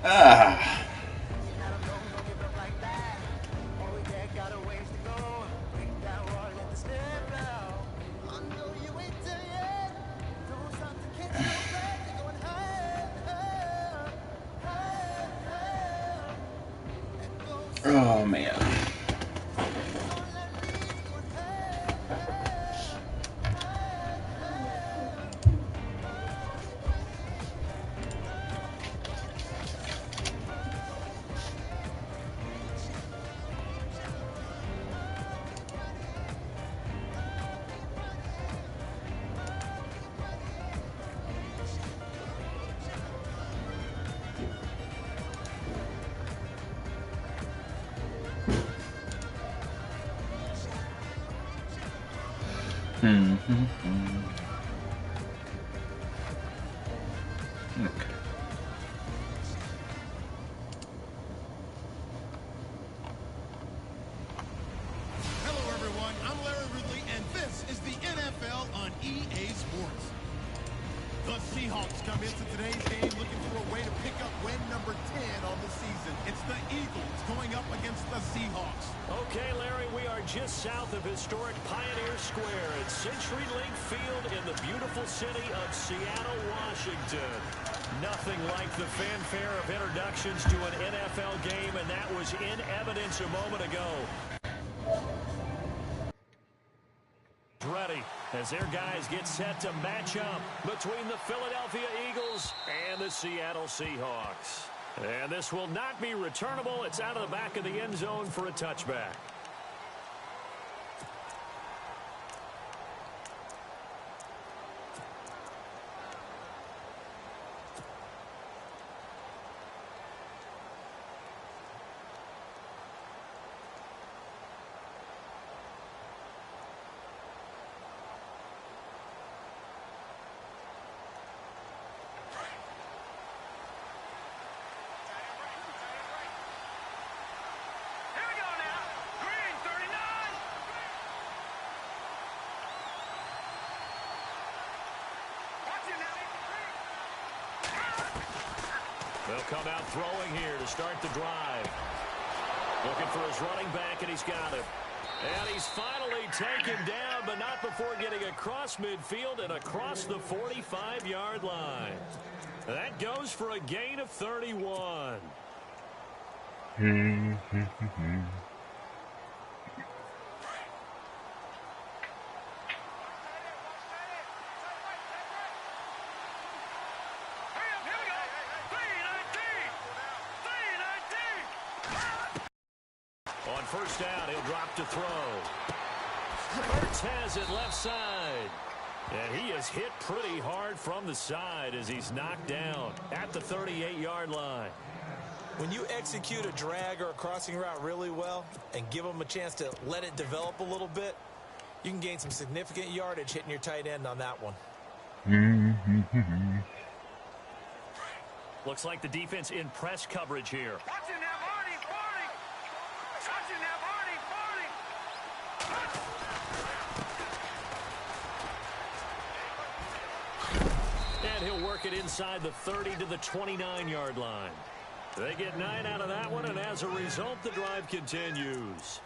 Ah. Oh, man. Okay. Hello, everyone. I'm Larry Ridley, and this is the NFL on EA Sports. The Seahawks come into today's game looking for a way to pick up win number 10 on the season. It's the Eagles going up against the Seahawks. Okay, Larry, we are just south of historic Pioneer Square at CenturyLink Field in the beautiful city of Seattle, Washington. Nothing like the fanfare of introductions to an NFL game, and that was in evidence a moment ago. Ready as their guys get set to match up between the Philadelphia Eagles and the Seattle Seahawks. And this will not be returnable. It's out of the back of the end zone for a touchback. They'll come out throwing here to start the drive. Looking for his running back, and he's got it. And he's finally taken down, but not before getting across midfield and across the 45-yard line. That goes for a gain of 31. On first down, he'll drop to throw. Hurts has it left side. And he is hit pretty hard from the side as he's knocked down at the 38-yard line. When you execute a drag or a crossing route really well and give them a chance to let it develop a little bit, you can gain some significant yardage hitting your tight end on that one. Looks like the defense in press coverage here. And he'll work it inside the 30 to the 29-yard line. They get 9 out of that one, and as a result, the drive continues.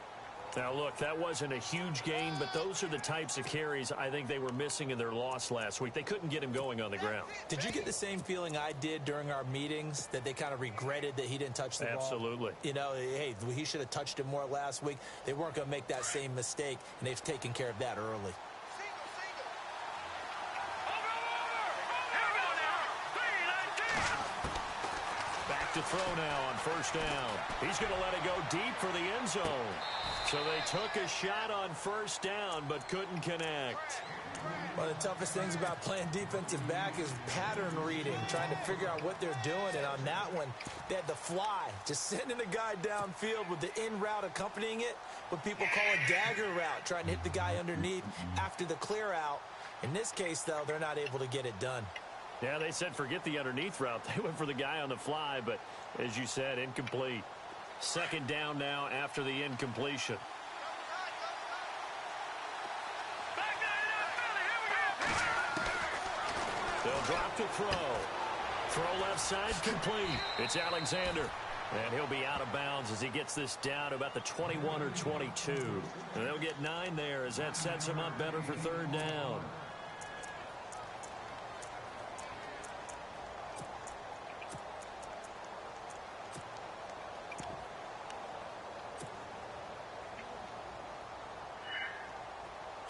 Now, look, that wasn't a huge gain, but those are the types of carries I think they were missing in their loss last week. They couldn't get him going on the ground. Did you get the same feeling I did during our meetings, that they kind of regretted that he didn't touch the ball? Absolutely. You know, hey, he should have touched it more last week. They weren't going to make that same mistake, and they've taken care of that early. To throw now on first down. He's going to let it go deep for the end zone. So they took a shot on first down but couldn't connect. One of the toughest things about playing defensive back is pattern reading, trying to figure out what they're doing. And on that one, they had the fly, just sending the guy downfield with the in route accompanying it, what people call a dagger route, trying to hit the guy underneath after the clear out. In this case, though, they're not able to get it done. Yeah, they said forget the underneath route. They went for the guy on the fly, but as you said, incomplete. Second down now after the incompletion. They'll drop to throw. Throw left side complete. It's Alexander. And he'll be out of bounds as he gets this down to about the 21 or 22. And they'll get 9 there as that sets him up better for third down.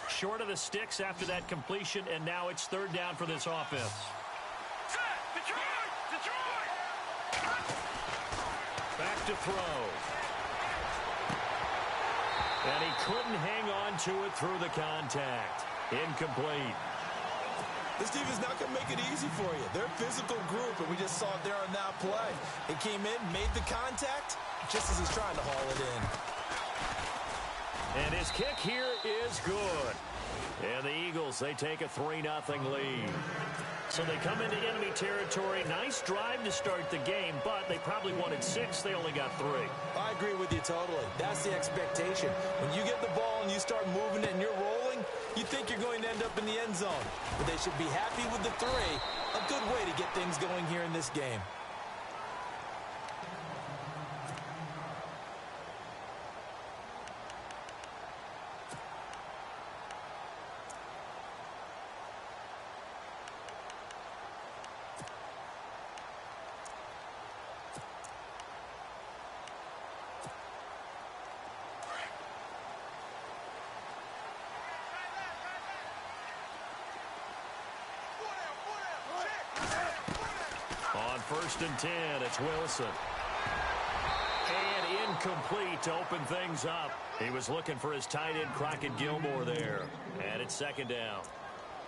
Short of the sticks after that completion, and now it's third down for this offense. Back to throw. And he couldn't hang on to it through the contact. Incomplete. This team is not going to make it easy for you. They're a physical group, and we just saw it there on that play. He came in, made the contact, just as he's trying to haul it in. And his kick here is good. And the Eagles, they take a 3-0 lead. So they come into enemy territory. Nice drive to start the game, but they probably wanted 6. They only got 3. I agree with you totally. That's the expectation. When you get the ball and you start moving it and you're rolling, you think you're going to end up in the end zone. But they should be happy with the 3. A good way to get things going here in this game. On 1st and 10, it's Wilson. And incomplete to open things up. He was looking for his tight end, Crockett Gilmore, there. And it's 2nd down.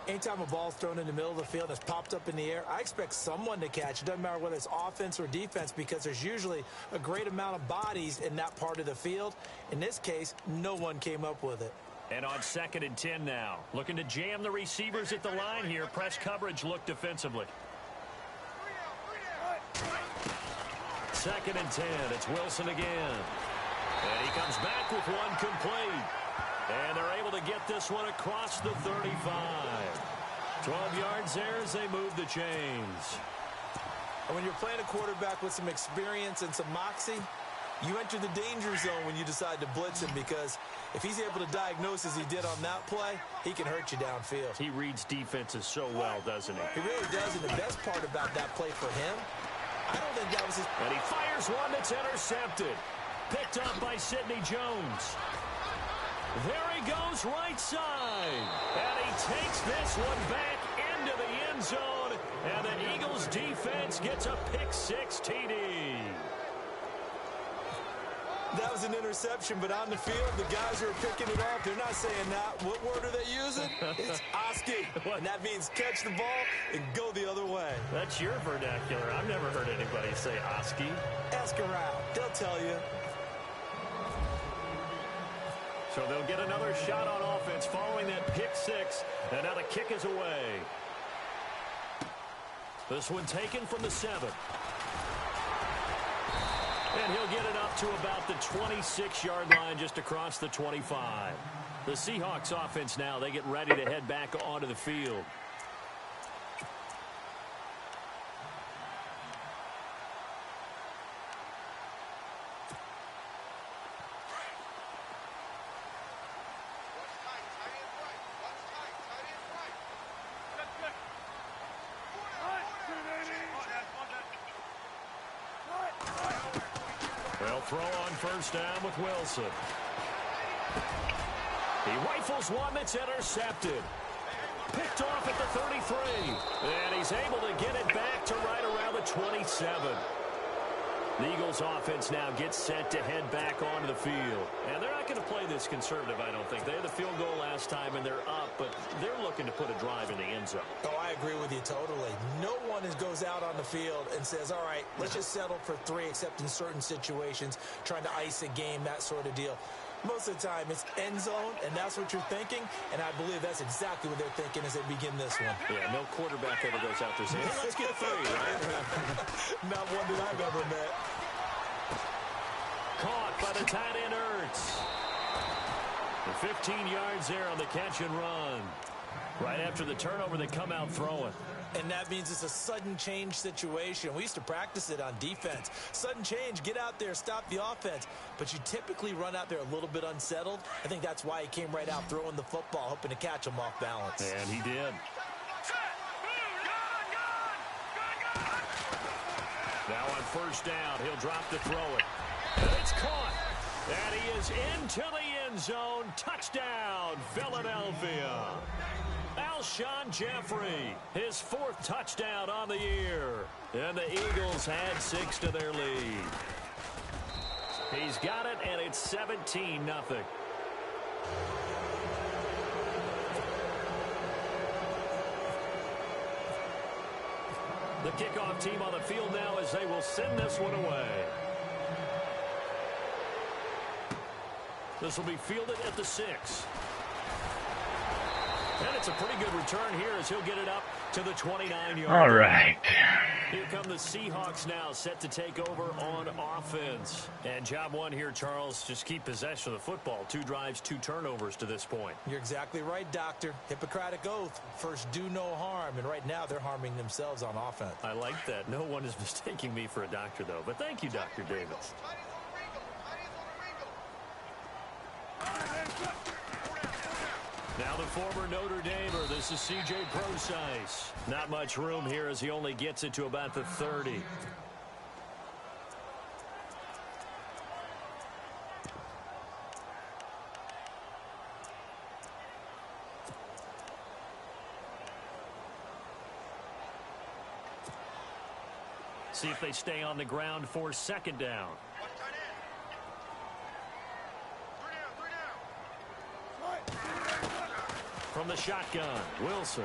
Anytime a ball's thrown in the middle of the field and it's popped up in the air, I expect someone to catch. It doesn't matter whether it's offense or defense, because there's usually a great amount of bodies in that part of the field. In this case, no one came up with it. And on 2nd and 10 now. Looking to jam the receivers at the line here. Press coverage look defensively. 2nd and 10. It's Wilson again. And he comes back with one complete. And they're able to get this one across the 35. 12 yards there as they move the chains. And when you're playing a quarterback with some experience and some moxie, you enter the danger zone when you decide to blitz him, because if he's able to diagnose as he did on that play, he can hurt you downfield. He reads defenses so well, doesn't he? He really does, and the best part about that play for him, I don't think that was his... And he fires one that's intercepted. Picked up by Sidney Jones. There he goes right side. And he takes this one back into the end zone. And the Eagles defense gets a pick-6 TD. That was an interception, but on the field, the guys who are picking it up, they're not saying that. What word are they using? It's Oski. And that means catch the ball and go the other way. That's your vernacular. I've never heard anybody say Oski. Ask around. They'll tell you. So they'll get another shot on offense following that pick-6. And now the kick is away. This one taken from the 7. And he'll get it up to about the 26-yard line, just across the 25. The Seahawks offense now, they get ready to head back onto the field. They'll throw on 1st down with Wilson. He rifles one that's intercepted. Picked off at the 33. And he's able to get it back to right around the 27. The Eagles offense now gets set to head back onto the field. And they're not going to play this conservative, I don't think. They had the field goal last time, and they're up, but they're looking to put a drive in the end zone. Oh, I agree with you totally. No one goes out on the field and says, all right, let's just settle for 3, except in certain situations, trying to ice a game, that sort of deal. Most of the time, it's end zone, and that's what you're thinking, and I believe that's exactly what they're thinking as they begin this one. Yeah, no quarterback ever goes out there saying, hey, let's get 3, right? Not one that I've ever met. Caught by the tight end, Ertz. And 15 yards there on the catch and run. Right after the turnover, they come out throwing. And that means it's a sudden change situation. We used to practice it on defense. Sudden change, get out there, stop the offense. But you typically run out there a little bit unsettled. I think that's why he came right out throwing the football, hoping to catch him off balance. And he did. Now on first down, he'll drop to throw it. And it's caught. And he is into the end zone. Touchdown, Philadelphia. Alshon Jeffrey, his 4th touchdown on the year. And the Eagles had 6 to their lead. He's got it, and it's 17-0. The kickoff team on the field now as they will send this one away. This will be fielded at the 6. And it's a pretty good return here as he'll get it up to the 29-yard line. All right. Here come the Seahawks now, set to take over on offense. And job one here, Charles, just keep possession of the football. 2 drives, 2 turnovers to this point. You're exactly right, Doctor. Hippocratic oath. First, do no harm. And right now, they're harming themselves on offense. I like that. No one is mistaking me for a doctor, though. But thank you, Dr. Davis. Now the former Notre Damer, this is C.J. Prosise. Not much room here as he only gets it to about the 30. See if they stay on the ground for second down. From the shotgun, Wilson.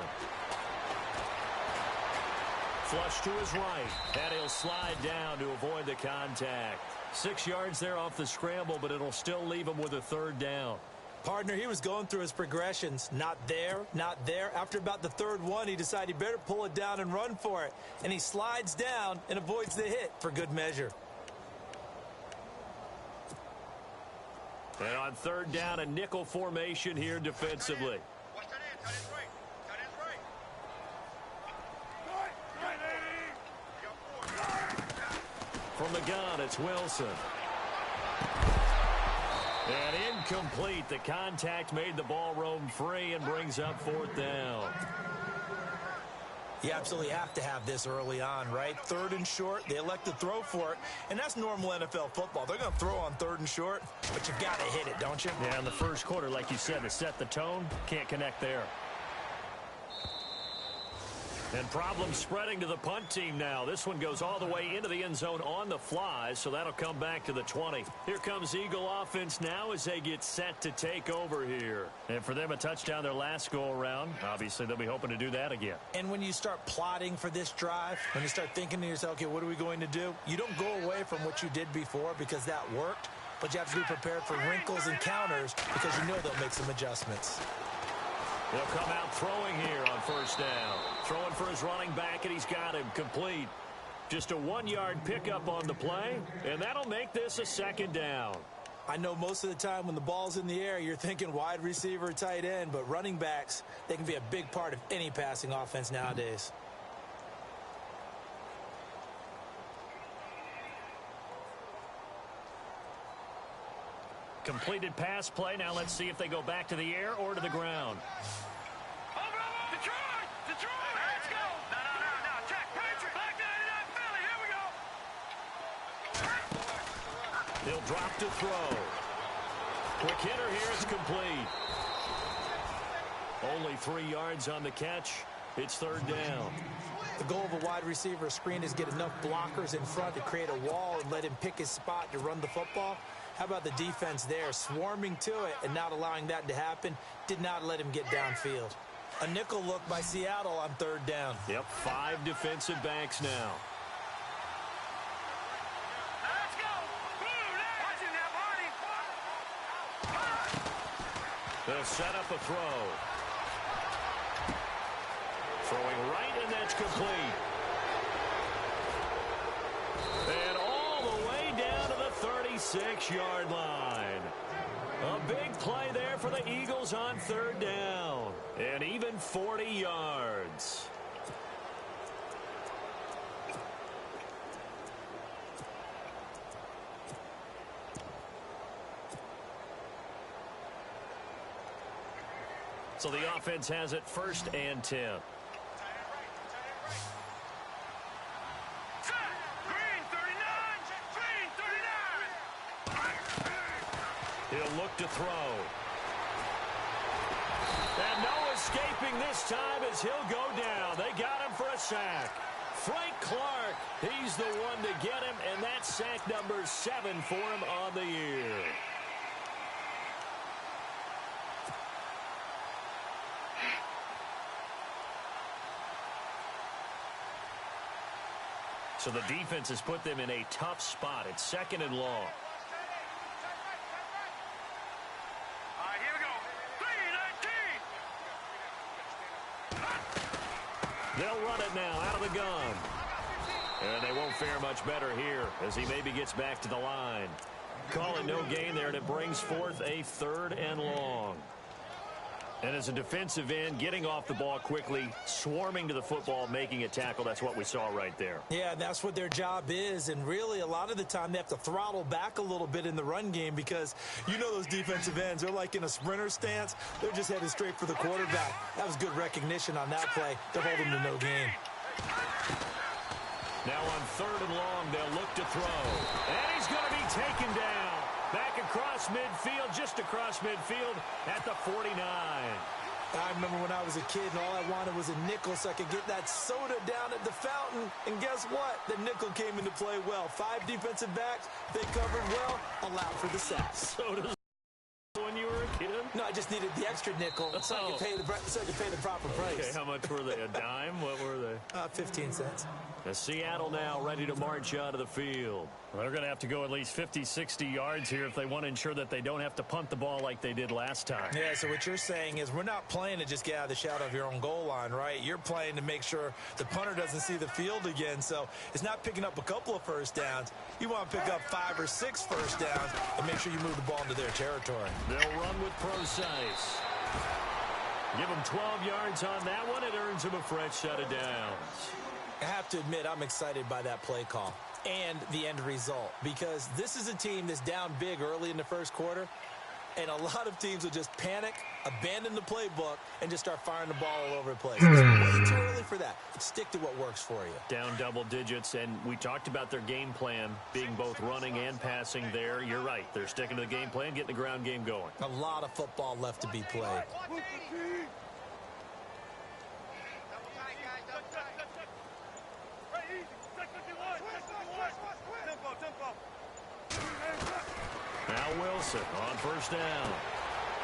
Flush to his right, and he'll slide down to avoid the contact. 6 yards there off the scramble, but it'll still leave him with a 3rd down. Partner, he was going through his progressions. Not there, not there. After about the 3rd one, he decided he better pull it down and run for it. And he slides down and avoids the hit for good measure. And on 3rd down, a nickel formation here defensively. From the gun, it's Wilson. And incomplete. The contact made the ball roam free and brings up 4th down. You absolutely have to have this early on, right? 3rd and short, they elect to throw for it, and that's normal NFL football. They're going to throw on 3rd and short, but you've got to hit it, don't you? Yeah, in the first quarter, like you said, to set the tone, can't connect there. And problems spreading to the punt team now. This one goes all the way into the end zone on the fly, so that'll come back to the 20. Here comes Eagle offense now as they get set to take over here. And for them, a touchdown their last go-around. Obviously, they'll be hoping to do that again. And when you start plotting for this drive, when you start thinking to yourself, okay, what are we going to do? You don't go away from what you did before because that worked, but you have to be prepared for wrinkles and counters because you know they'll make some adjustments. He'll come out throwing here on first down. Throwing for his running back, and he's got him complete. Just a 1-yard pickup on the play, and that'll make this a 2nd down. I know most of the time when the ball's in the air, you're thinking wide receiver, tight end, but running backs, they can be a big part of any passing offense nowadays. Completed pass play. Now let's see if they go back to the air or to the ground. Detroit, let's go. No, check. Patriot. Back 99 Philly, here we go. He'll drop to throw. Quick hitter here, it's complete. Only 3 yards on the catch. It's 3rd down. The goal of a wide receiver screen is get enough blockers in front to create a wall and let him pick his spot to run the football. How about the defense there, swarming to it and not allowing that to happen? Did not let him get downfield. A nickel look by Seattle on 3rd down. Yep, 5 defensive backs now. Let's go. Watching that, Marty. They'll set up a throw. Throwing right, and that's complete. And all the way down to the 36-yard line. A big play there for the Eagles on 3rd down. And even 40 yards. So the offense has it 1st and 10. He'll look to throw. And no escaping this time as he'll go down. They got him for a sack. Frank Clark, he's the one to get him, and that's sack number 7 for him on the year. So the defense has put them in a tough spot. It's 2nd and long. Here we go. 3-19. They'll run it now out of the gun. And they won't fare much better here as he maybe gets back to the line. Calling no gain there, and it brings forth a 3rd and long. And as a defensive end, getting off the ball quickly, swarming to the football, making a tackle, that's what we saw right there. Yeah, that's what their job is. And really, a lot of the time, they have to throttle back a little bit in the run game because you know those defensive ends, they're like in a sprinter stance. They're just headed straight for the quarterback. That was good recognition on that play. They're holding to no gain. Now on 3rd and long, they'll look to throw. And he's going to be taken down. Back across midfield, just across midfield at the 49. I remember when I was a kid and all I wanted was a nickel so I could get that soda down at the fountain. And guess what? The nickel came into play well. 5 defensive backs, they covered well, allowed for the sacks. Sodas when you were a kid? No, I just needed the extra nickel so I could pay the proper price. Okay, how much were they? A dime? What were they? 15 cents. The Seattle now ready to march out of the field. Well, they're going to have to go at least 50, 60 yards here if they want to ensure that they don't have to punt the ball like they did last time. Yeah, so what you're saying is we're not playing to just get out of the shadow of your own goal line, right? You're playing to make sure the punter doesn't see the field again. So it's not picking up a couple of first downs. You want to pick up 5 or 6 first downs and make sure you move the ball into their territory. They'll run with precise. Give them 12 yards on that one. It earns them a fresh set of downs. I have to admit, I'm excited by that play call and the end result because this is a team that's down big early in the first quarter, and a lot of teams will just panic, abandon the playbook, and just start firing the ball all over the place. It's way too early for that. Stick to what works for you. Down double digits, and we talked about their game plan being both running and passing there. You're right. They're sticking to the game plan, getting the ground game going. A lot of football left to be played. Now Wilson on first down.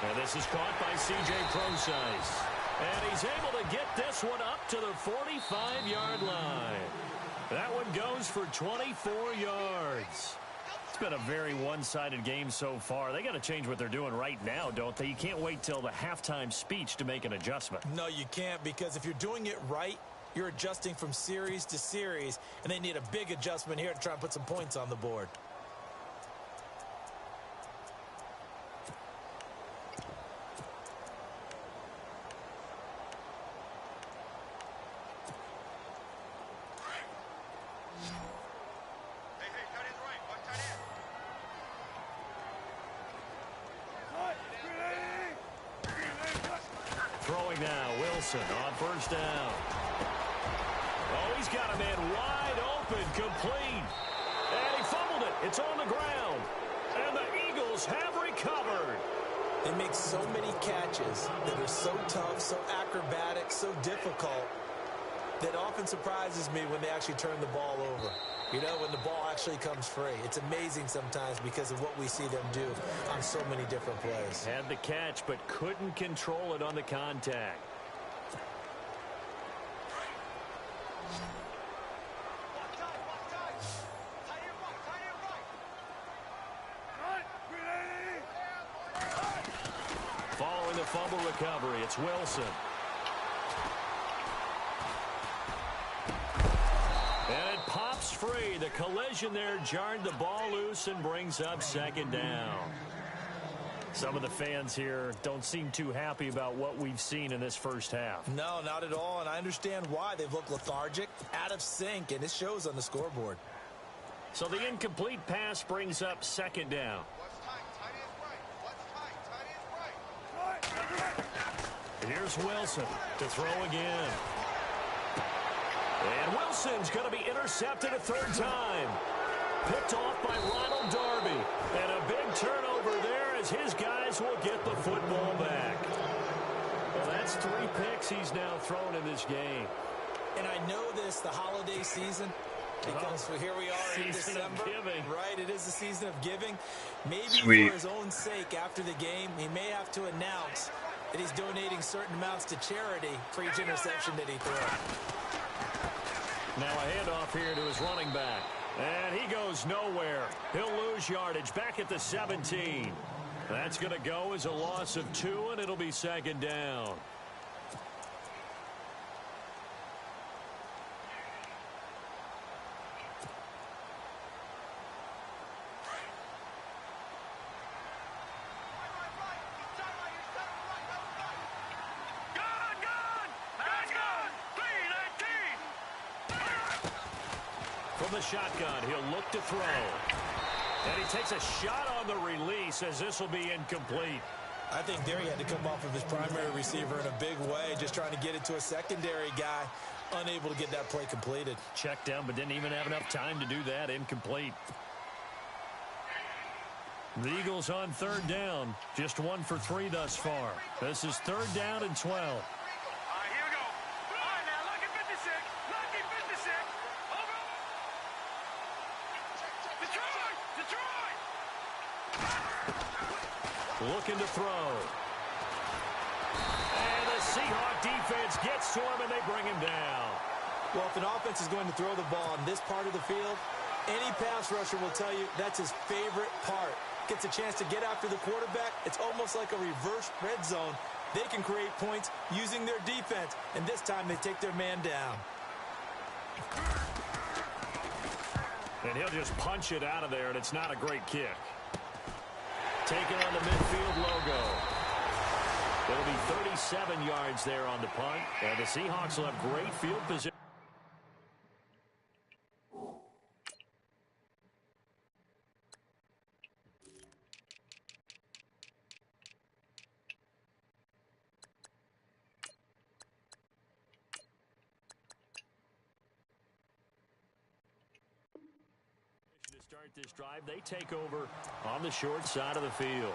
And this is caught by C.J. Procise. And he's able to get this one up to the 45-yard line. That one goes for 24 yards. It's been a very one-sided game so far. They got to change what they're doing right now, don't they? You can't wait till the halftime speech to make an adjustment. No, you can't, because if you're doing it right, you're adjusting from series to series, and they need a big adjustment here to try and put some points on the board. Throwing now, Wilson on first down. Oh, he's got a man wide open, complete. And he fumbled it. It's on the ground. And the Eagles have recovered. They make so many catches that are so tough, so acrobatic, so difficult, that often surprises me when they actually turn the ball over. You know, when the ball actually comes free. It's amazing sometimes because of what we see them do on so many different plays. Had the catch, but couldn't control it on the contact. Following the fumble recovery, it's Wilson. And it pops free. The collision there jarred the ball loose and brings up second down. Some of the fans here don't seem too happy about what we've seen in this first half. No, not at all, and I understand why. They've looked lethargic, out of sync, and it shows on the scoreboard. So the incomplete pass brings up second down. Here's Wilson to throw again. And Wilson's going to be intercepted a third time. Picked off by Ronald Darby. And a big turnover there as his guys will get the football back. Well, that's 3 picks he's now thrown in this game. And I know this, the holiday season, because here we are in December. Right, it is the season of giving. Maybe for his own sake after the game, he may have to announce that he's donating certain amounts to charity for each interception that he throws. Now a handoff here to his running back. And he goes nowhere. He'll lose yardage back at the 17. That's going to go as a loss of 2, and it'll be second down. From the shotgun, he'll look to throw. And he takes a shot on the release as this will be incomplete. I think there he had to come off of his primary receiver in a big way, just trying to get it to a secondary guy, unable to get that play completed. Checked down, but didn't even have enough time to do that. Incomplete. The Eagles on third down. Just 1 for 3 thus far. This is third down and 12. Here we go. All right, now, lucky 56. Lucky 56. Over. Detroit! Looking to throw. And the Seahawk defense gets to him, and they bring him down. Well, if an offense is going to throw the ball on this part of the field, any pass rusher will tell you that's his favorite part. Gets a chance to get after the quarterback. It's almost like a reverse red zone. They can create points using their defense, and this time they take their man down. And he'll just punch it out of there, and it's not a great kick. Taking on the midfield logo. It'll be 37 yards there on the punt, and the Seahawks will have great field position. To start this drive, they take over on the short side of the field.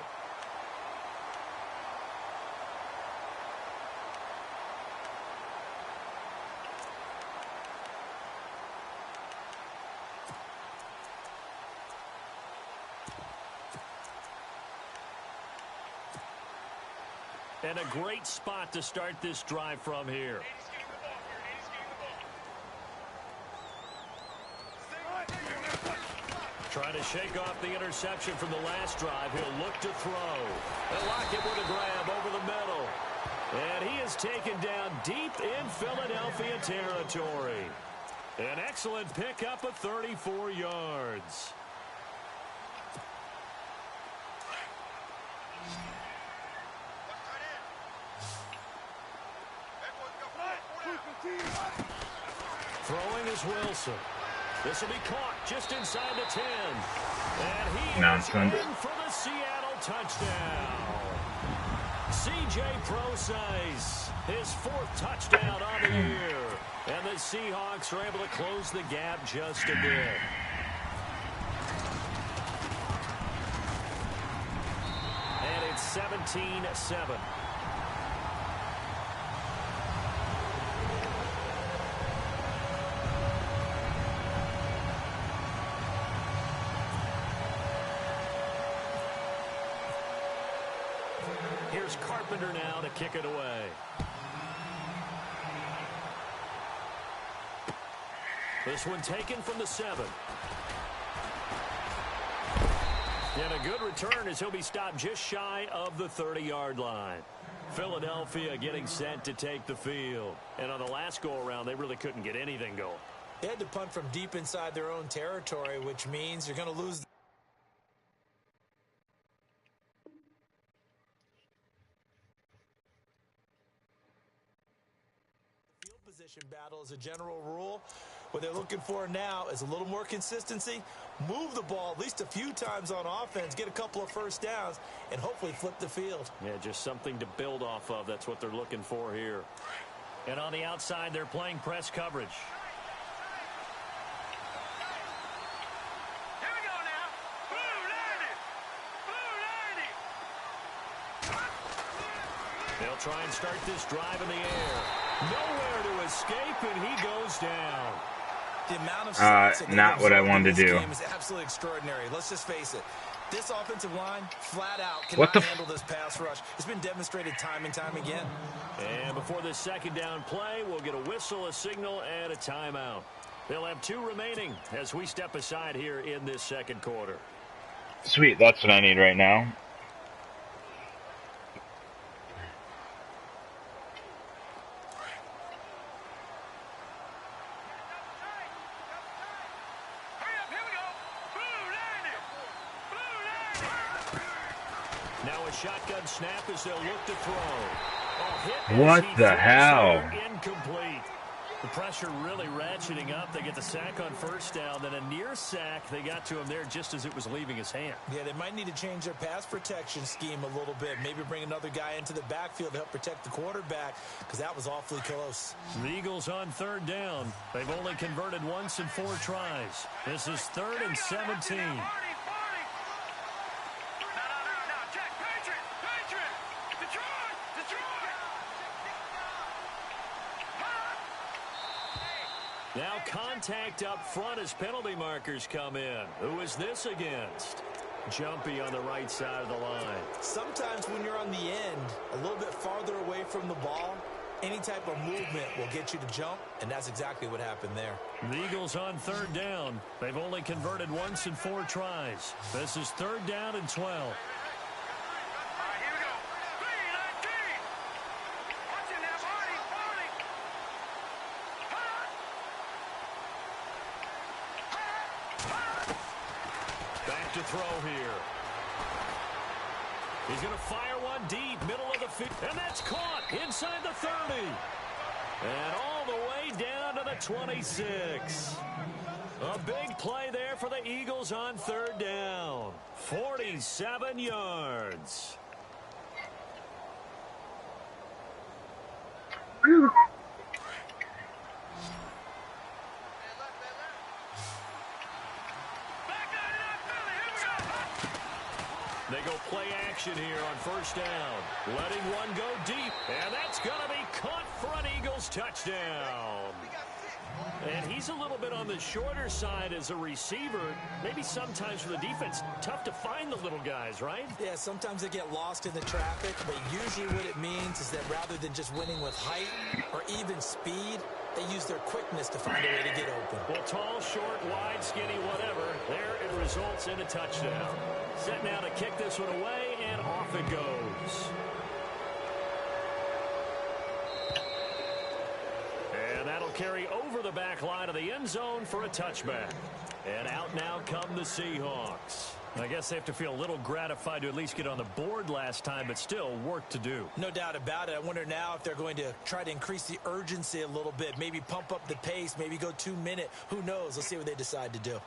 And a great spot to start this drive from here. Trying to shake off the interception from the last drive. He'll look to throw. And Lockett with a grab over the middle. And he is taken down deep in Philadelphia territory. An excellent pickup of 34 yards. Throwing is Wilson. This will be caught just inside the 10. And he is in for the Seattle touchdown. C.J. Prosise, his 4th touchdown on the year. And the Seahawks are able to close the gap just a bit. And it's 17-7. Here's Carpenter now to kick it away. This one taken from the 7. And a good return as he'll be stopped just shy of the 30-yard line. Philadelphia getting set to take the field. And on the last go-around, they really couldn't get anything going. They had to punt from deep inside their own territory, which means you're going to lose. Field position battle as a general rule. What they're looking for now is a little more consistency, move the ball at least a few times on offense, get a couple of first downs, and hopefully flip the field. Yeah, just something to build off of. That's what they're looking for here. And on the outside, they're playing press coverage. Here we go now. They'll try and start this drive in the air. Nowhere to escape, and he goes down. The amount of sacks that not what I wanted to do. Game is absolutely extraordinary. Let's just face it. This offensive line, flat out, What cannot the handle this pass rush. It's been demonstrated time and time again. And before this second down play, we'll get a whistle, a signal, and a timeout. They'll have 2 remaining as we step aside here in this second quarter. Sweet, that's what I need right now. Now a shotgun snap as they'll look to throw. What the hell? Incomplete. The pressure really ratcheting up. They get the sack on first down, then a near sack. They got to him there just as it was leaving his hand. Yeah, they might need to change their pass protection scheme a little bit. Maybe bring another guy into the backfield to help protect the quarterback, because that was awfully close. The Eagles on third down. They've only converted once in 4 tries. This is 3rd and 17. Now contact up front as penalty markers come in. Who is this against? Jumpy on the right side of the line. Sometimes when you're on the end, a little bit farther away from the ball, any type of movement will get you to jump, and that's exactly what happened there. The Eagles on third down. They've only converted once in 4 tries. This is 3rd down and 12. To throw here. He's going to fire one deep, middle of the field, and that's caught inside the 30. And all the way down to the 26. A big play there for the Eagles on third down. 47 yards. They go play action here on first down. Letting one go deep. And that's going to be caught for an Eagles touchdown. And he's a little bit on the shorter side as a receiver. Maybe sometimes for the defense, tough to find the little guys, right? Yeah, sometimes they get lost in the traffic, but usually what it means is that rather than just winning with height or even speed, they use their quickness to find a way to get open. Well, tall, short, wide, skinny, whatever, there it results in a touchdown. Set now to kick this one away, and off it goes. And that'll carry over the back line of the end zone for a touchback. And out now come the Seahawks. I guess they have to feel a little gratified to at least get on the board last time, but still work to do. No doubt about it. I wonder now if they're going to try to increase the urgency a little bit, maybe pump up the pace, maybe go 2-minute. Who knows? Let's see what they decide to do.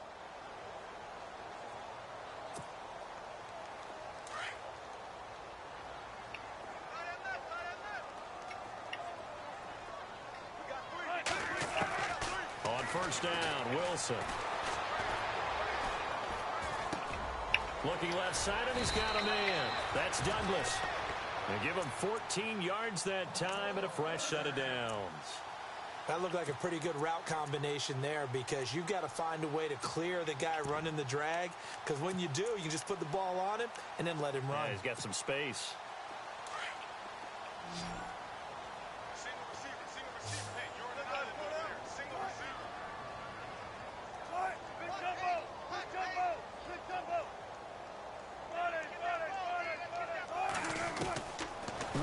On first down, Wilson. Looking left side, and he's got a man. That's Douglas. They give him 14 yards that time and a fresh set of downs. That looked like a pretty good route combination there, because you've got to find a way to clear the guy running the drag, because when you do, you can just put the ball on him and then let him run. Yeah, he's got some space.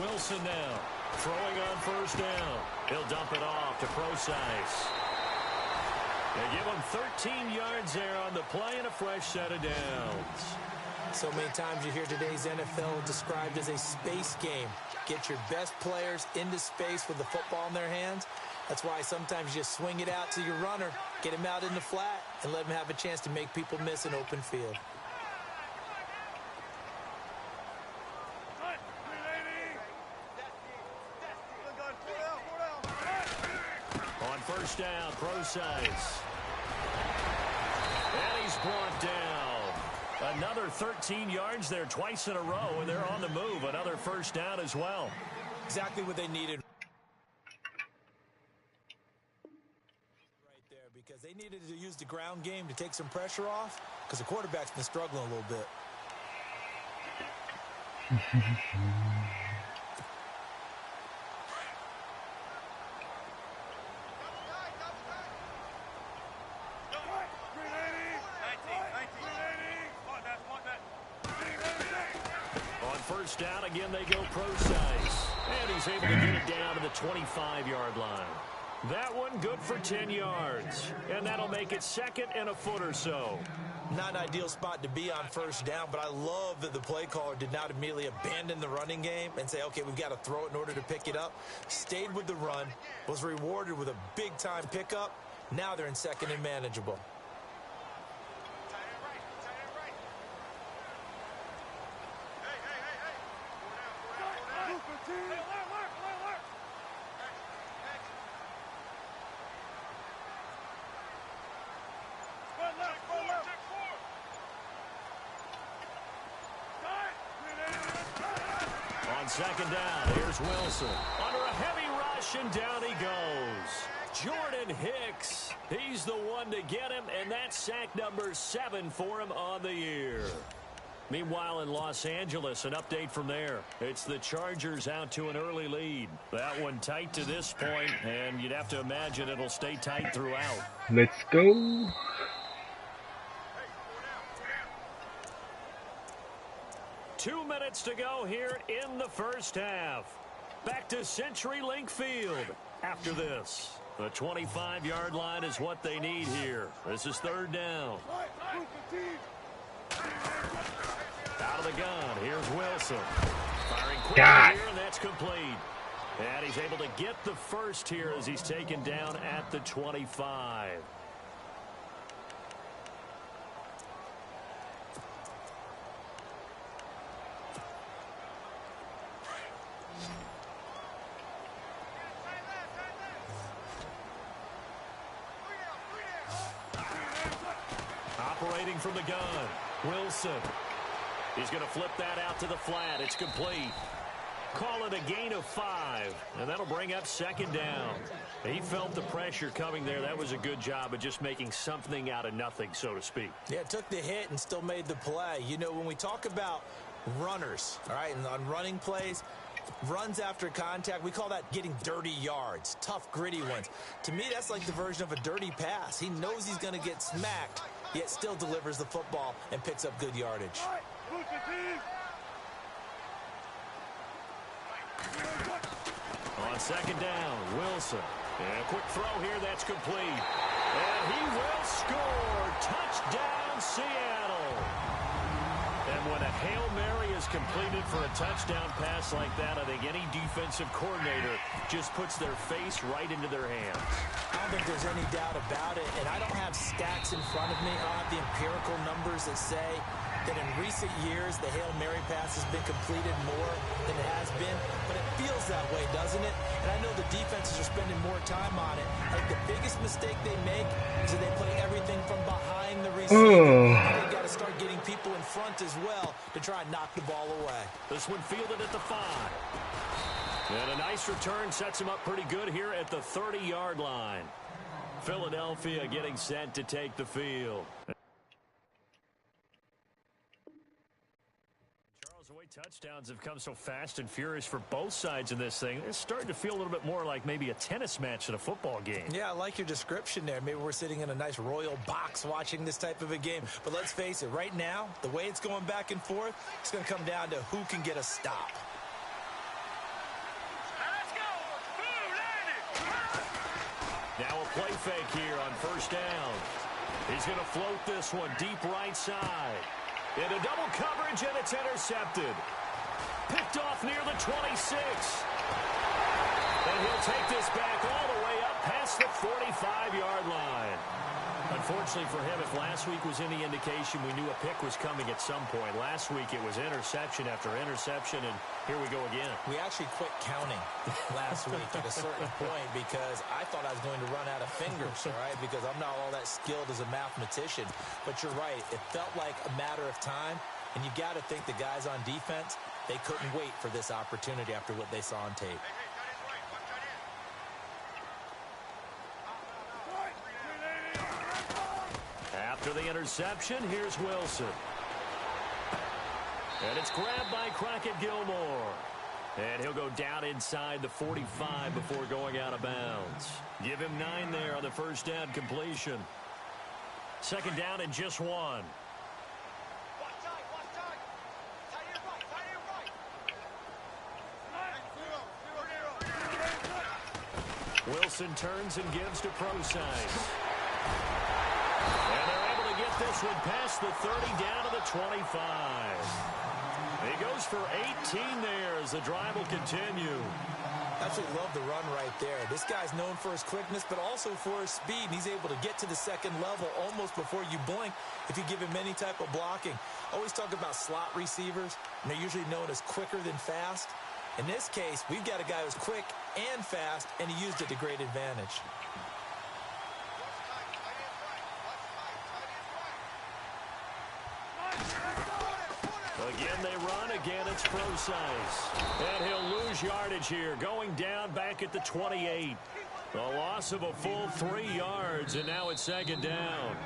Wilson now, throwing on first down. He'll dump it off to Procise. They give him 13 yards there on the play and a fresh set of downs. So many times you hear today's NFL described as a space game. Get your best players into space with the football in their hands. That's why sometimes you just swing it out to your runner, get him out in the flat, and let him have a chance to make people miss an open field. On first down, Procise. And he's brought down. Another 13 yards there twice in a row, and they're on the move. Another first down as well. Exactly what they needed right there, because they needed to use the ground game to take some pressure off, because the quarterback's been struggling a little bit. First down, again they go Procise. And he's able to get it down to the 25-yard line. That one good for 10 yards. And that'll make it second and a foot or so. Not an ideal spot to be on first down, but I love that the play caller did not immediately abandon the running game and say, okay, we've got to throw it in order to pick it up. Stayed with the run, was rewarded with a big-time pickup. Now they're in second and manageable. On second down, here's Wilson. Under a heavy rush, and down he goes. Jordan Hicks, he's the one to get him, and that's sack number 7 for him on the year. Meanwhile, in Los Angeles, an update from there. It's the Chargers out to an early lead. That one tight to this point, and you'd have to imagine it'll stay tight throughout. Let's go. Two minutes to go here in the first half. Back to CenturyLink Field after this. The 25-yard line is what they need here. This is third down. Out of the gun, here's Wilson. Firing quickly here, and that's complete. And he's able to get the first here as he's taken down at the 25. Operating from the gun, Wilson. He's going to flip that out to the flat. It's complete. Call it a gain of 5, and that'll bring up second down. He felt the pressure coming there. That was a good job of just making something out of nothing, so to speak. Yeah, took the hit and still made the play. You know, when we talk about runners, all right, and on running plays, runs after contact, we call that getting dirty yards, tough, gritty ones. To me, that's like the version of a dirty pass. He knows he's going to get smacked, yet still delivers the football and picks up good yardage. On second down, Wilson. And a quick throw here, that's complete. And he will score. Touchdown, Seattle. And when a Hail Mary is completed for a touchdown pass like that, I think any defensive coordinator just puts their face right into their hands. I don't think there's any doubt about it, and I don't have stats in front of me. I don't have the empirical numbers that say that in recent years the Hail Mary pass has been completed more than it has been, but it feels that way, doesn't it? And I know the defenses are spending more time on it. I think the biggest mistake they make is that they play everything from behind the receiver. They've got to start getting people in front as well to try and knock the ball away. This one fielded at the 5. And a nice return sets him up pretty good here at the 30-yard line. Philadelphia getting set to take the field. Touchdowns have come so fast and furious for both sides in this thing. It's starting to feel a little bit more like maybe a tennis match than a football game. Yeah, I like your description there. Maybe we're sitting in a nice royal box watching this type of a game. But let's face it, right now, the way it's going back and forth, it's going to come down to who can get a stop. Let's go. Now a play fake here on first down. He's going to float this one deep right side. Into double coverage, and it's intercepted. Picked off near the 26. And he'll take this back all the way up past the 45-yard line. Unfortunately for him, if last week was any indication, we knew a pick was coming at some point. Last week it was interception after interception, and here we go again. We actually quit counting last week at a certain point because I thought I was going to run out of fingers, all right, because I'm not all that skilled as a mathematician. But you're right. It felt like a matter of time, and you got to think the guys on defense, they couldn't wait for this opportunity after what they saw on tape. After the interception, here's Wilson. And it's grabbed by Crockett Gilmore. And he'll go down inside the 45 before going out of bounds. Give him 9 there on the first down completion. Second down and just 1. Wilson turns and gives to Procise. And they're able to get this one past the 30 down to the 25. He goes for 18 there as the drive will continue. Absolutely love the run right there. This guy's known for his quickness, but also for his speed. And he's able to get to the second level almost before you blink if you give him any type of blocking. Always talk about slot receivers, and they're usually known as quicker than fast. In this case, we've got a guy who's quick and fast, and he used it to great advantage. Again, they run. Again, it's Procise. And he'll lose yardage here, going down back at the 28. A loss of a full 3 yards, and now it's second down.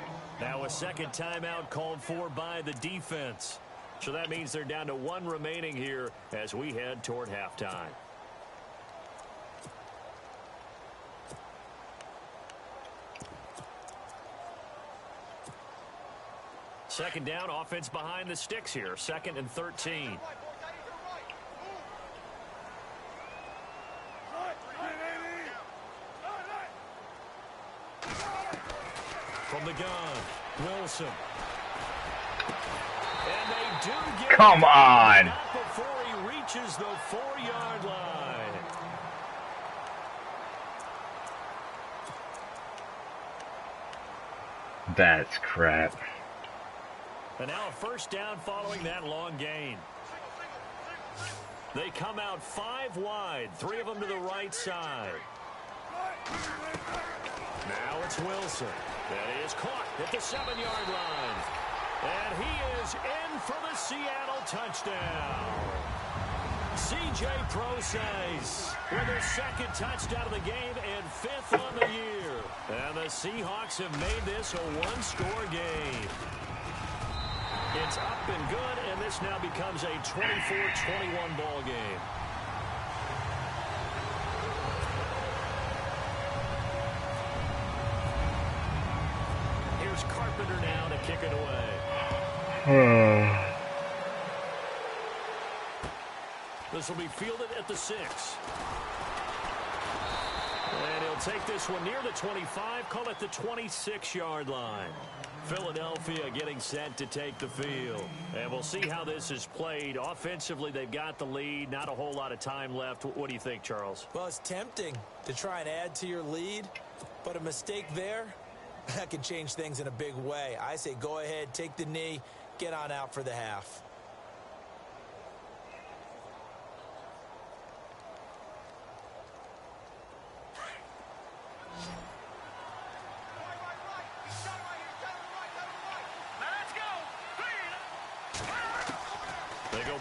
Now a second timeout called for by the defense. So that means they're down to 1 remaining here as we head toward halftime. Second down, offense behind the sticks here. 2nd and 13. From the gun, Wilson. And they do get Come on. before he reaches the 4-yard line. That's crap. And now a first down following that long gain. They come out 5 wide, 3 of them to the right side. Now it's Wilson. That is caught at the 7-yard line. And he is in for the Seattle touchdown. C.J. Procise with his 2nd touchdown of the game and 5th on the year. And the Seahawks have made this a 1-score game. It's up and good, and this now becomes a 24-21 ball game. Here's Carpenter now to kick it away. This will be fielded at the 6. And he'll take this one near the 25, call it the 26-yard line. Philadelphia getting set to take the field. And we'll see how this is played. Offensively, they've got the lead. Not a whole lot of time left. What do you think, Charles? Well, it's tempting to try and add to your lead, but a mistake there, that could change things in a big way. I say go ahead, take the knee, get on out for the half.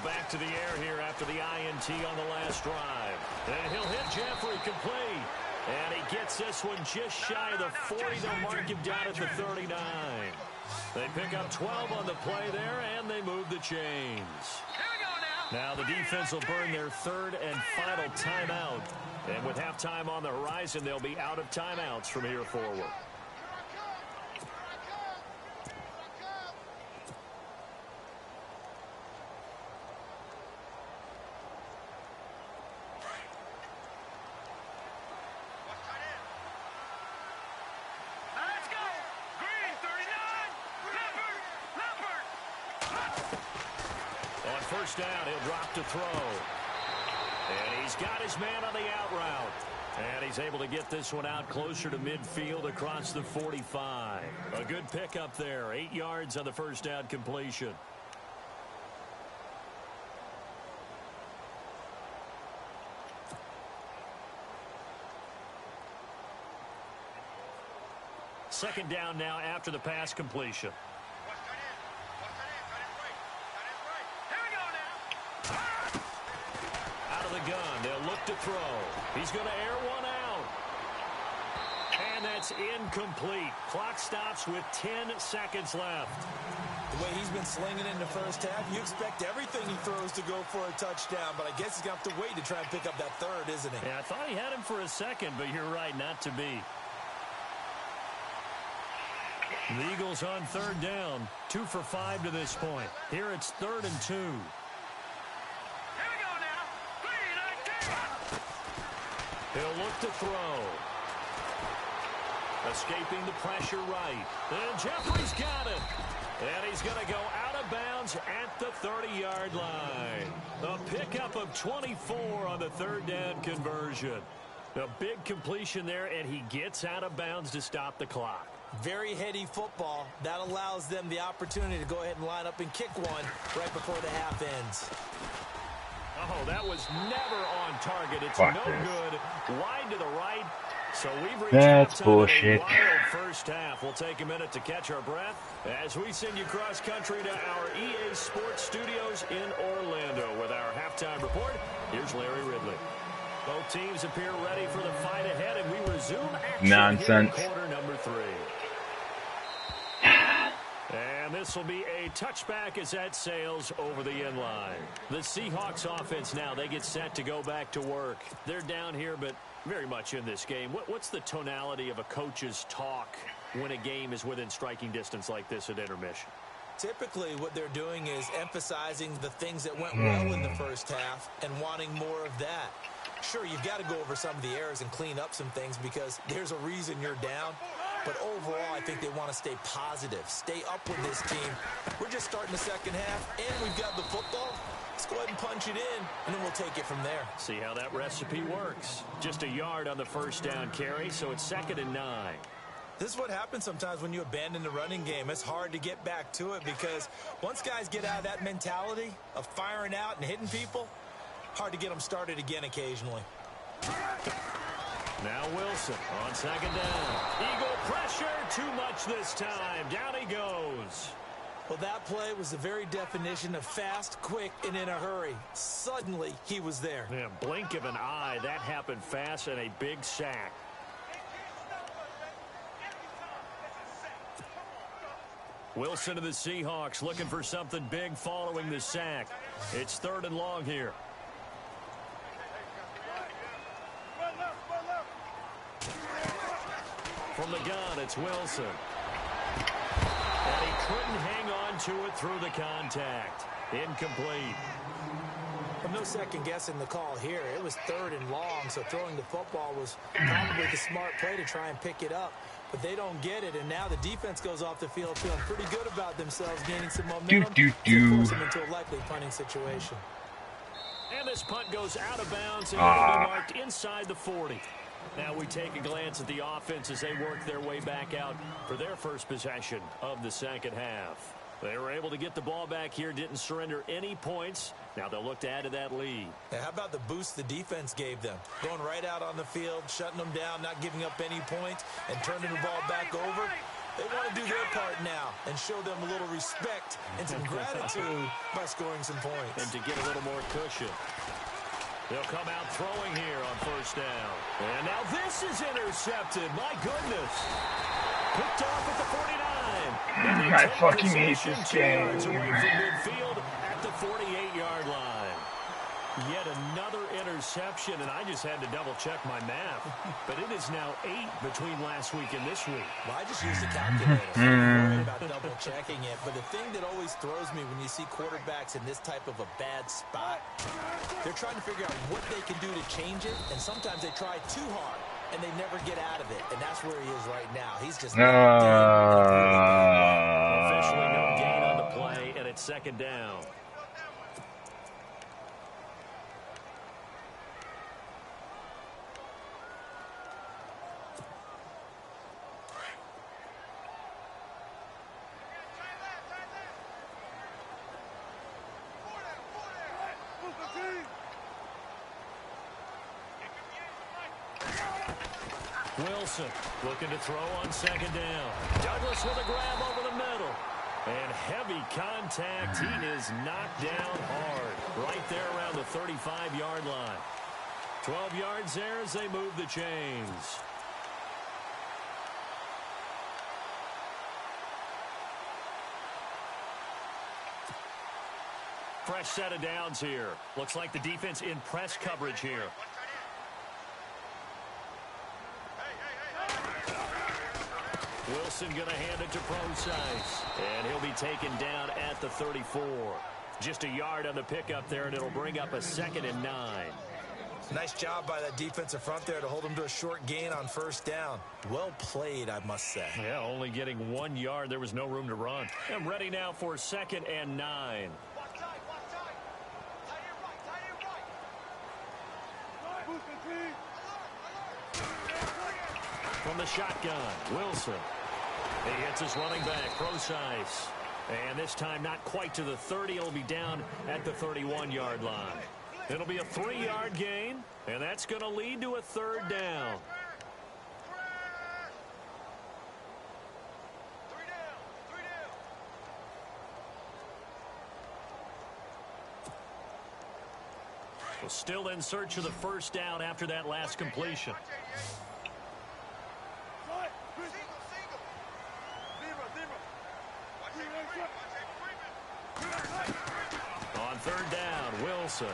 Back to the air here after the INT on the last drive. And he'll hit Jeffrey complete. And he gets this one just shy of the 40. They'll mark him down at the 39. They pick up 12 on the play there, and they move the chains. Now the defense will burn their 3rd and final timeout. And with halftime on the horizon, they'll be out of timeouts from here forward. first down. He'll drop to throw. And he's got his man on the out route. And he's able to get this one out closer to midfield across the 45. A good pickup there. 8 yards on the first down completion. Second down now after the pass completion. Out of the gun, they'll look to throw. He's going to air one out. And that's incomplete. Clock stops with 10 seconds left. The way he's been slinging in the first half, you expect everything he throws to go for a touchdown, but I guess he's going to have to wait to try and pick up that third, isn't he? Yeah, I thought he had him for a second, but you're right, not to be. The Eagles on third down, 2 for 5 to this point. Here it's 3rd and 2. Here we go now. 3, 19. He'll look to throw. Escaping the pressure right. And Jeffrey's got it. And he's going to go out of bounds at the 30-yard line. A pickup of 24 on the third down conversion. A big completion there, and he gets out of bounds to stop the clock. Very heady football. That allows them the opportunity to go ahead and line up and kick one right before the half ends. Oh, that was never on target. It's Fuck no this. good. Wide to the right. So we've reached That's halftime bullshit. in a wild first half. We'll take a minute to catch our breath as we send you cross country to our EA Sports Studios in Orlando with our halftime report. Here's Larry Ridley. Both teams appear ready for the fight ahead, and we resume action Nonsense. here in quarter number 3. And this will be a touchback as that sails over the end line. The Seahawks offense now, they get set to go back to work. They're down here, but very much in this game. What's the tonality of a coach's talk when a game is within striking distance like this at intermission? Typically, what they're doing is emphasizing the things that went well in the first half and wanting more of that. Sure, you've got to go over some of the errors and clean up some things because there's a reason you're down. But overall, I think they want to stay positive, stay up with this team. We're just starting the second half, and we've got the football. Let's go ahead and punch it in, and then we'll take it from there. See how that recipe works. Just a yard on the first down carry, so it's 2nd and 9. This is what happens sometimes when you abandon the running game. It's hard to get back to it because once guys get out of that mentality of firing out and hitting people, hard to get them started again occasionally. Now Wilson on 2nd down. Eagle pressure, too much this time. Down he goes. Well, that play was the very definition of fast, quick, and in a hurry. Suddenly, he was there. Yeah, blink of an eye. That happened fast and a big sack. Wilson of the Seahawks looking for something big following the sack. It's 3rd and long here. From the gun, it's Wilson. And he couldn't hang on to it through the contact. Incomplete. Well, no second guessing the call here. It was 3rd and long, so throwing the football was probably the smart play to try and pick it up. But they don't get it, and now the defense goes off the field feeling pretty good about themselves, gaining some momentum. Force them into a likely punting situation. And this punt goes out of bounds and will be marked inside the 40. Now we take a glance at the offense as they work their way back out for their first possession of the second half. They were able to get the ball back here, didn't surrender any points. Now they'll look to add to that lead. Now, how about the boost the defense gave them? Going right out on the field, shutting them down, not giving up any points, and turning the ball back over. They want to do their part now and show them a little respect and some gratitude by scoring some points. And to get a little more cushion. They'll come out throwing here on first down. And now this is intercepted. My goodness. Picked off at the 49. I fucking hate this 2 game. yards away from midfield at the 48-yard line. Yet another interception, and I just had to double-check my math. But it is now 8 between last week and this week. Well, I just used a calculator. So I'm worried about double-checking it. But the thing that always throws me when you see quarterbacks in this type of a bad spot, they're trying to figure out what they can do to change it, and sometimes they try too hard, and they never get out of it. And that's where he is right now. He's just Officially no gain on the play, and it's 2nd down. Wilson looking to throw on second down. Douglas with a grab over the middle. And heavy contact. He is knocked down hard. Right there around the 35-yard line. 12 yards there as they move the chains. Fresh set of downs here. Looks like the defense in press coverage here. Wilson going to hand it to Procise. And he'll be taken down at the 34. Just a yard on the pickup there, and it'll bring up a 2nd and 9. Nice job by that defensive front there to hold him to a short gain on first down. Well played, I must say. Yeah, only getting 1 yard. There was no room to run. And ready now for 2nd and 9. From the shotgun, Wilson. He hits his running back, Procise. And this time not quite to the 30. It'll be down at the 31-yard line. It'll be a 3-yard gain, and that's going to lead to a 3rd down. Well, still in search of the 1st down after that last completion. On 3rd down, Wilson.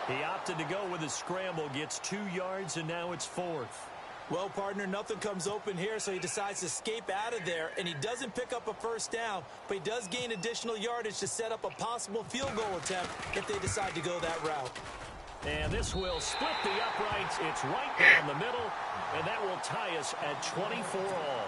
He opted to go with a scramble, gets 2 yards, and now it's 4th. Well, partner, nothing comes open here, so he decides to escape out of there, and he doesn't pick up a 1st down, but he does gain additional yardage to set up a possible field goal attempt if they decide to go that route. And this will split the uprights. It's right down the middle, and that will tie us at 24 all.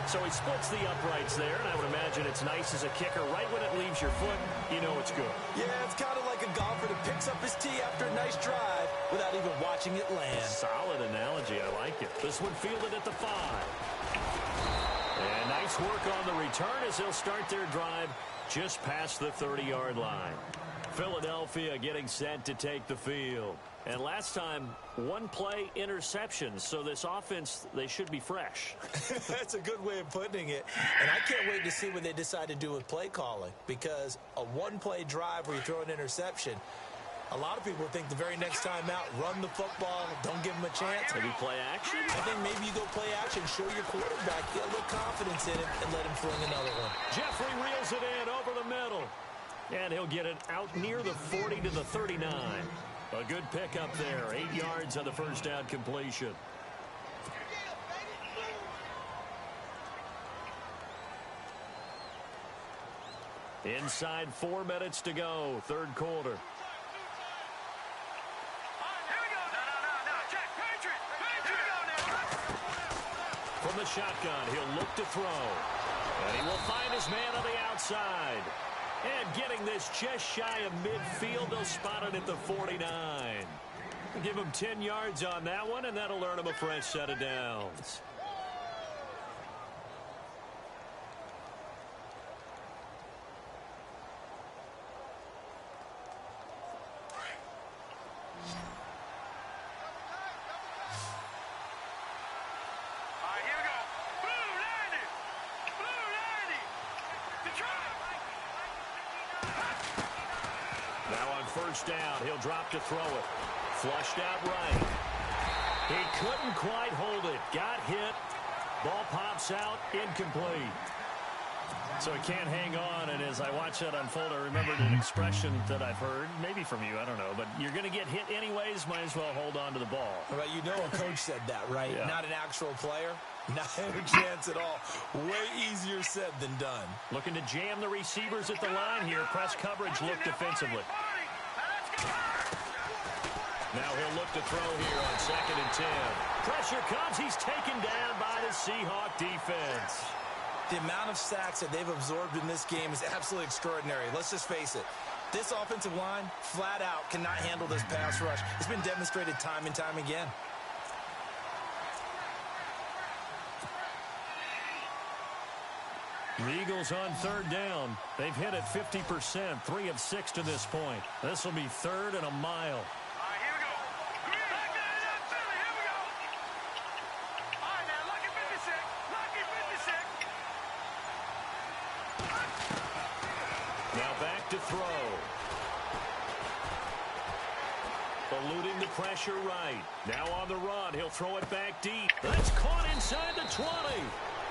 So he splits the uprights there, and I would imagine it's nice as a kicker. Right when it leaves your foot, you know it's good. Yeah, it's kind of like a golfer that picks up his tee after a nice drive without even watching it land. Solid analogy. I like it. This one fielded at the 5. And nice work on the return as they'll start their drive just past the 30-yard line. Philadelphia getting set to take the field. And last time, 1-play interception. So this offense, they should be fresh. That's a good way of putting it. And I can't wait to see what they decide to do with play calling. Because a 1-play drive where you throw an interception, a lot of people think the very next time out, run the football, don't give them a chance. Maybe play action? I think maybe you go play action, show your quarterback, get a little confidence in it, and let him fling another one. Jeffrey reels it in over the middle. And he'll get it out near the 40 to the 39. A good pickup there. 8 yards on the 1st down completion. Inside 4 minutes to go. 3rd quarter. From the shotgun, he'll look to throw. And he will find his man on the outside. And getting this just shy of midfield, they'll spot it at the 49. Give him 10 yards on that one, and that'll earn him a fresh set of downs. First down, he'll drop to throw it. Flushed out right. He couldn't quite hold it. Got hit. Ball pops out. Incomplete. So he can't hang on, and as I watch that unfold, I remembered an expression that I've heard, maybe from you, I don't know, but you're going to get hit anyways, might as well hold on to the ball. Well, you know a coach said that, right? Yeah. Not an actual player. Not a chance at all. Way easier said than done. Looking to jam the receivers at the line here. Press coverage, look defensively. Now he'll look to throw here on 2nd and 10. Pressure comes. He's taken down by the Seahawk defense. The amount of sacks that they've absorbed in this game is absolutely extraordinary. Let's just face it. This offensive line, flat out, cannot handle this pass rush. It's been demonstrated time and time again. The Eagles on 3rd down. They've hit it 50%, 3 of 6 to this point. This will be 3rd and a mile. Here Now back to throw. Eluding the pressure right. Now on the run. He'll throw it back deep. That's caught inside the 20.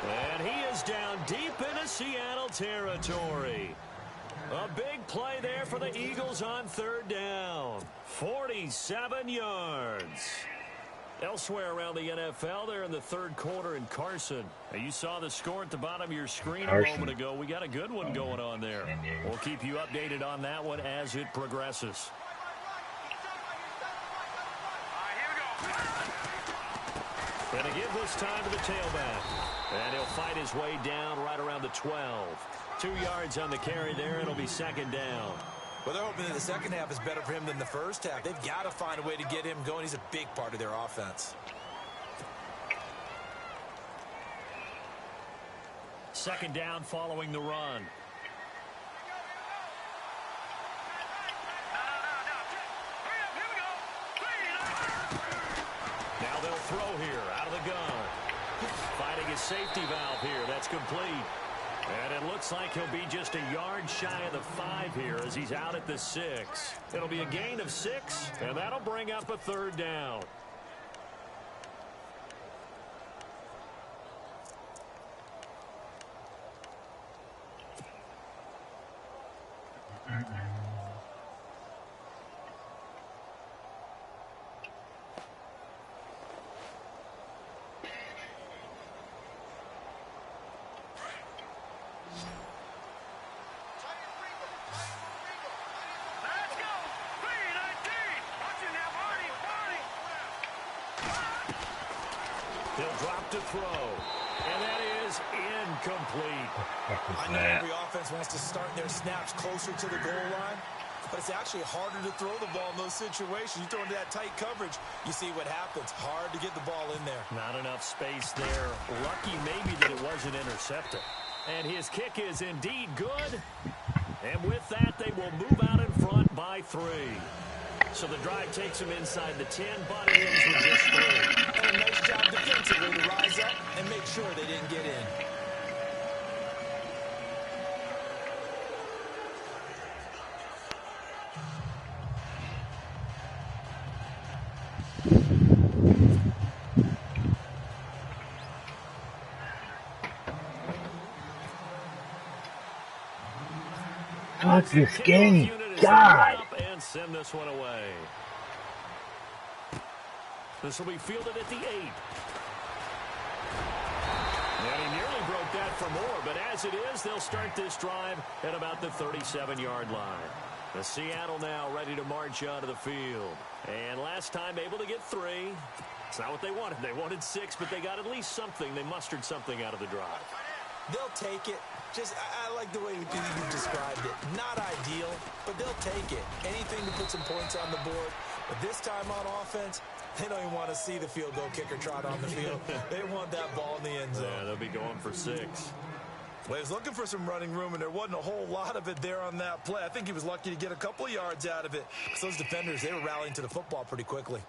And he is down deep into Seattle territory. A big play there for the Eagles on third down. 47 yards. Elsewhere around the NFL, they're in the third quarter in Carson. Now, you saw the score at the bottom of your screen a moment ago. We got a good one going on there. We'll keep you updated on that one as it progresses. And to give this time to the tailback. And he'll fight his way down right around the 12. 2 yards on the carry there. It'll be second down. Well, they're hoping that the second half is better for him than the first half. They've got to find a way to get him going. He's a big part of their offense. Second down following the run. Now they'll throw here out of the gun. Finding his safety valve here. That's complete. And it looks like he'll be just a yard shy of the 5 here as he's out at the 6. It'll be a gain of 6, and that'll bring up a third down. He'll drop to throw. And that is incomplete. I know every offense wants to start their snaps closer to the goal line, but it's actually harder to throw the ball in those situations. You throw into that tight coverage, you see what happens. Hard to get the ball in there. Not enough space there. Lucky maybe that it wasn't intercepted. And his kick is indeed good. And with that, they will move out in front by 3. So the drive takes him inside the 10, but it ends with just 3. And a nice job defensively to rise up and make sure they didn't get in. Fuck this game. God. And send this one away. This will be fielded at the 8. And he nearly broke that for more, but as it is, they'll start this drive at about the 37-yard line. The Seattle now ready to march onto the field. And last time able to get 3. It's not what they wanted. They wanted 6, but they got at least something. They mustered something out of the drive. They'll take it. I like the way you described it. Not ideal, but they'll take it. Anything to put some points on the board. But this time on offense, they don't even want to see the field goal kicker trot on the field. They want that ball in the end zone. Yeah, they'll be going for 6. Well, he was looking for some running room, and there wasn't a whole lot of it there on that play. I think he was lucky to get a couple of yards out of it. Because those defenders, they were rallying to the football pretty quickly.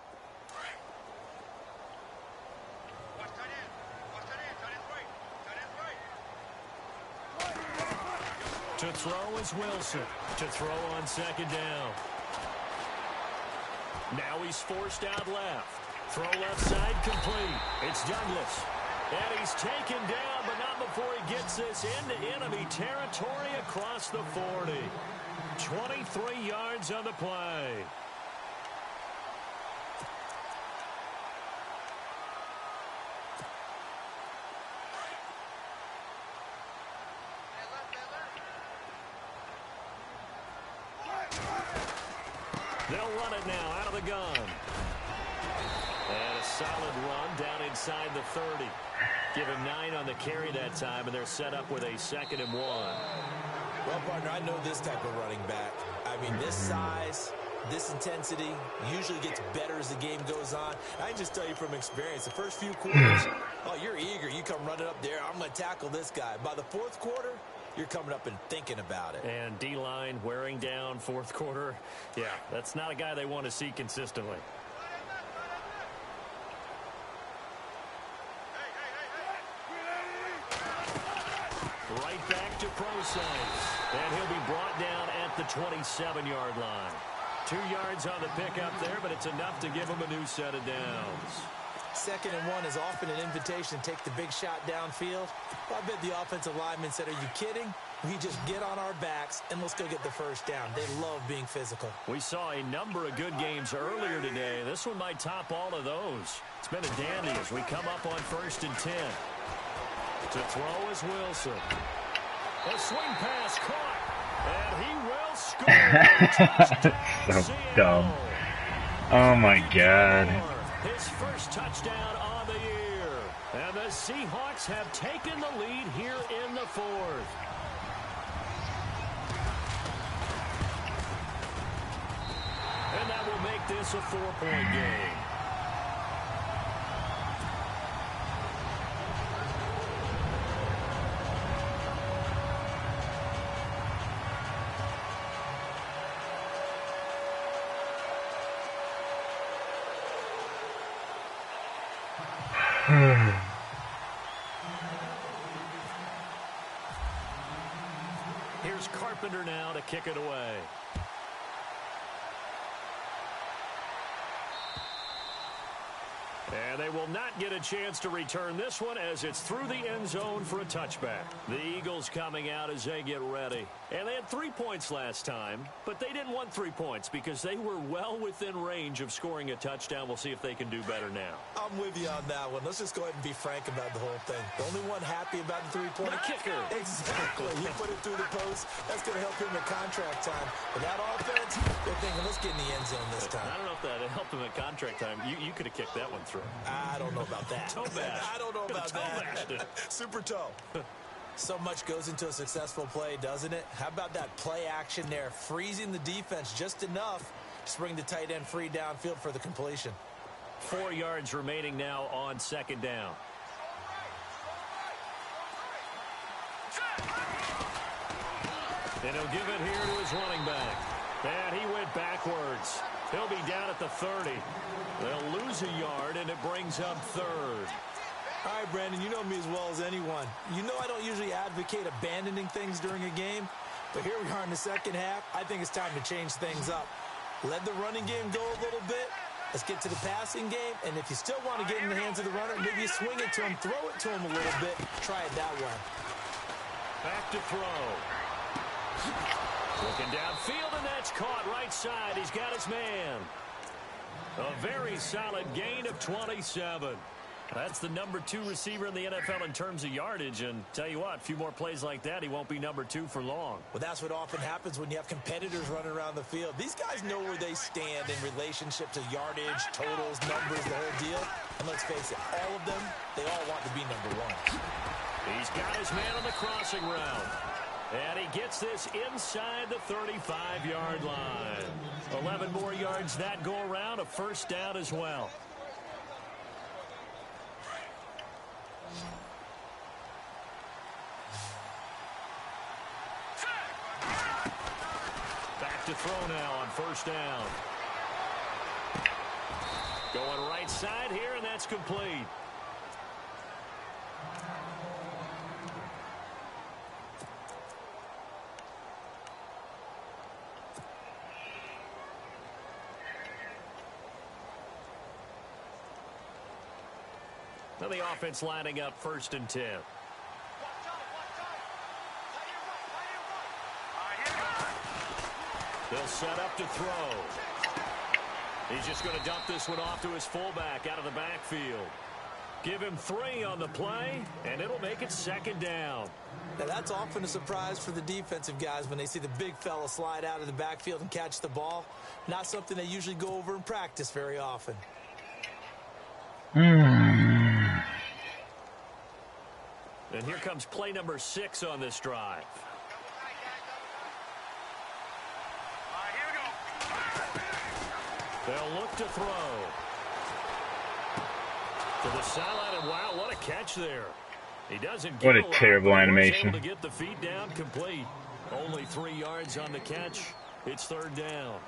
To throw is Wilson. To throw on second down. Now he's forced out left. Throw left side complete. It's Douglas. And he's taken down, but not before he gets this into enemy territory across the 40. 23 yards on the play. They'll run it now out of the gun. And a solid run down inside the 30. Give him 9 on the carry that time, and they're set up with a 2nd and 1. Well, partner, I know this type of running back. I mean, this size, this intensity usually gets better as the game goes on. I can just tell you from experience, the first few quarters, oh, you're eager. You come running up there. I'm going to tackle this guy. By the 4th quarter, you're coming up and thinking about it. And D-line wearing down 4th quarter. Yeah, that's not a guy they want to see consistently. Right back to Process. And he'll be brought down at the 27-yard line. 2 yards on the pickup there, but it's enough to give him a new set of downs. 2nd and 1 is often an invitation to take the big shot downfield. I bet the offensive lineman said, are you kidding? We just get on our backs and let's go get the first down. They love being physical. We saw a number of good games earlier today. This one might top all of those. It's been a dandy as we come up on 1st and 10. To throw is Wilson. A swing pass caught. And he will score. So dumb. Oh my God. His first touchdown on the year. And the Seahawks have taken the lead here in the 4th. And that will make this a 4-point game. Here's Carpenter now to kick it away. And they will not get a chance to return this one as it's through the end zone for a touchback. The Eagles coming out as they get ready. And they had 3 points last time, but they didn't want 3 points because they were well within range of scoring a touchdown. We'll see if they can do better now. I'm with you on that one. Let's just go ahead and be frank about the whole thing. The only one happy about the 3-point kicker. Exactly. He put it through the post. That's going to help him in contract time. But that offense, they're thinking, let's get in the end zone this time. I don't know if that helped him at contract time. You could have kicked that one through. I don't know about that. Toe bash. I don't know about Toe that. bashed. Super toe. So much goes into a successful play, doesn't it? How about that play action there? Freezing the defense just enough to bring the tight end free downfield for the completion. 4 yards remaining now on 2nd down. And he'll give it here to his running back. And he went backwards. He'll be down at the 30. They'll lose a yard, and it brings up 3rd. All right, Brandon, you know me as well as anyone. You know I don't usually advocate abandoning things during a game, but here we are in the second half. I think it's time to change things up. Let the running game go a little bit. Let's get to the passing game, and if you still want to get in the hands of the runner, maybe you swing it to him, throw it to him a little bit. Try it that way. Back to throw. Looking downfield, and that's caught right side. He's got his man. A very solid gain of 27. That's the number 2 receiver in the NFL in terms of yardage. And tell you what, a few more plays like that, he won't be number 2 for long. Well, that's what often happens when you have competitors running around the field. These guys know where they stand in relationship to yardage, totals, numbers, the whole deal. And let's face it, all of them, they all want to be number 1. He's got his man on the crossing route. And he gets this inside the 35-yard line. 11 more yards that go around, a first down as well. Back to throw now on first down. Going right side here, and that's complete. Now the offense lining up 1st and 10. They'll set up to throw. He's just going to dump this one off to his fullback out of the backfield. Give him 3 on the play, and it'll make it 2nd down. Now, that's often a surprise for the defensive guys when they see the big fella slide out of the backfield and catch the ball. Not something they usually go over in practice very often. And here comes play number 6 on this drive. They'll look to throw. To the sideline, and wow, what a catch there. He doesn't get what a terrible animation. Able to get the feet down complete. Only 3 yards on the catch. It's 3rd down.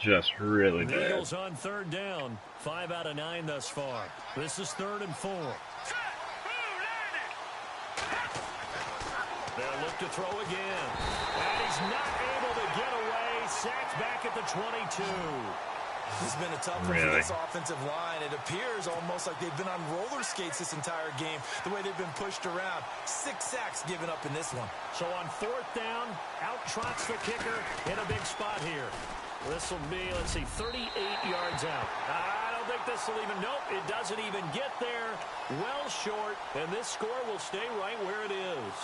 Just really The bad. Eagles on third down. 5 out of 9 thus far. This is 3rd and 4. They'll look to throw again. And he's not able to get away. Sacked back at the 22. It's been a tough one for this offensive line. It appears almost like they've been on roller skates this entire game, the way they've been pushed around. 6 sacks given up in this one. So on 4th down, out trots the kicker in a big spot here. This will be, let's see, 38 yards out. I don't think this will even, nope, it doesn't even get there. Well short, and this score will stay right where it is.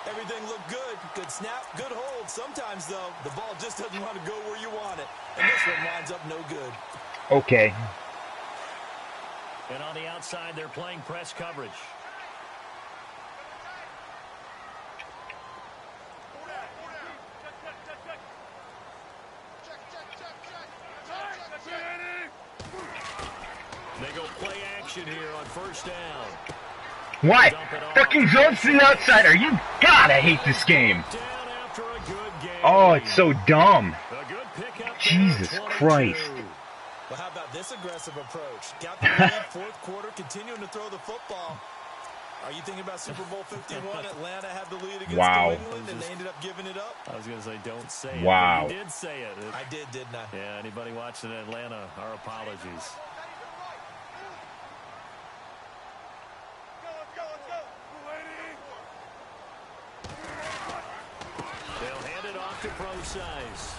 Everything looked good. Good snap, good hold. Sometimes, though, the ball just doesn't want to go where you want it. And this one winds up no good. Okay. And on the outside, they're playing press coverage. They go play action here on 1st down. What? Fucking zones to the outside. Are you? God, I hate this game. Down after a good game. Oh, it's so dumb. A good pickup. Jesus Christ. Well, how about this aggressive approach? Got the lead, 4th quarter, continuing to throw the football. Are you thinking about Super Bowl 51? Atlanta had the lead against New England, and they ended up giving it up? I was going to say, don't say it. Wow. You did say it. I did, didn't I? Yeah, anybody watching Atlanta, our apologies. They'll hand it off to Pro-Size.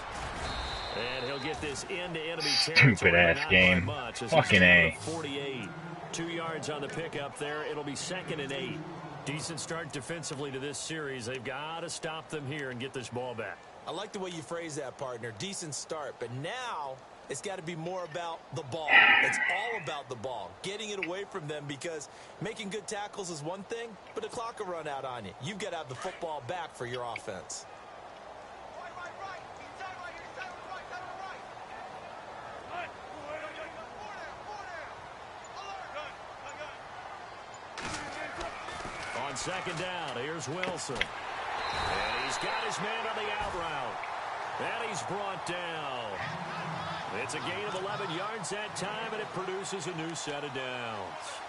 And he'll get this into enemy territory. Stupid-ass game. Fucking A. 48. 2 yards on the pickup there. It'll be 2nd and 8. Decent start defensively to this series. They've got to stop them here and get this ball back. I like the way you phrase that, partner. Decent start. But now it's got to be more about the ball. It's all about the ball. Getting it away from them, because making good tackles is one thing, but the clock will run out on you. You've got to have the football back for your offense. On 2nd down, here's Wilson. And he's got his man on the out route. And he's brought down. It's a gain of 11 yards that time, and it produces a new set of downs.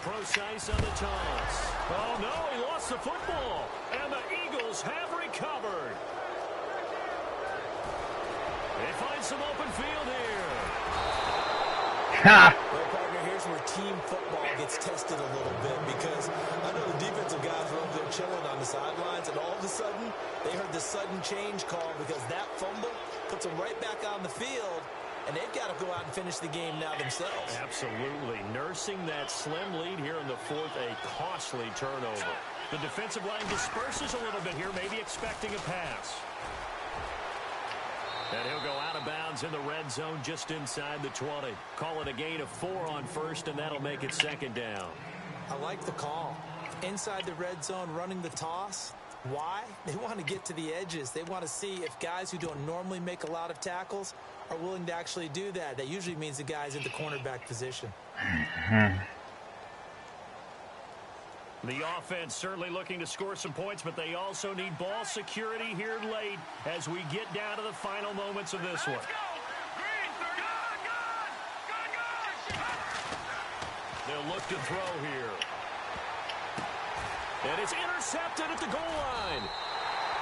Pro-Size on the toss. Oh, no, he lost the football. And the Eagles have recovered. They find some open field here. Ha! Well, partner, here's where team football gets tested a little bit, because I know the defensive guys were over there chilling on the sidelines, and all of a sudden, they heard the sudden change call, because that fumble puts them right back on the field. And they've got to go out and finish the game now themselves. Absolutely. Nursing that slim lead here in the 4th, a costly turnover. The defensive line disperses a little bit here, maybe expecting a pass. And he'll go out of bounds in the red zone just inside the 20. Call it a gain of 4 on 1st, and that'll make it 2nd down. I like the call. Inside the red zone, running the toss. Why? They want to get to the edges. They want to see if guys who don't normally make a lot of tackles are willing to actually do that. That usually means the guy's in the cornerback position. The offense certainly looking to score some points, but they also need ball security here late as we get down to the final moments of this one. They'll look to throw here. And it's intercepted at the goal line.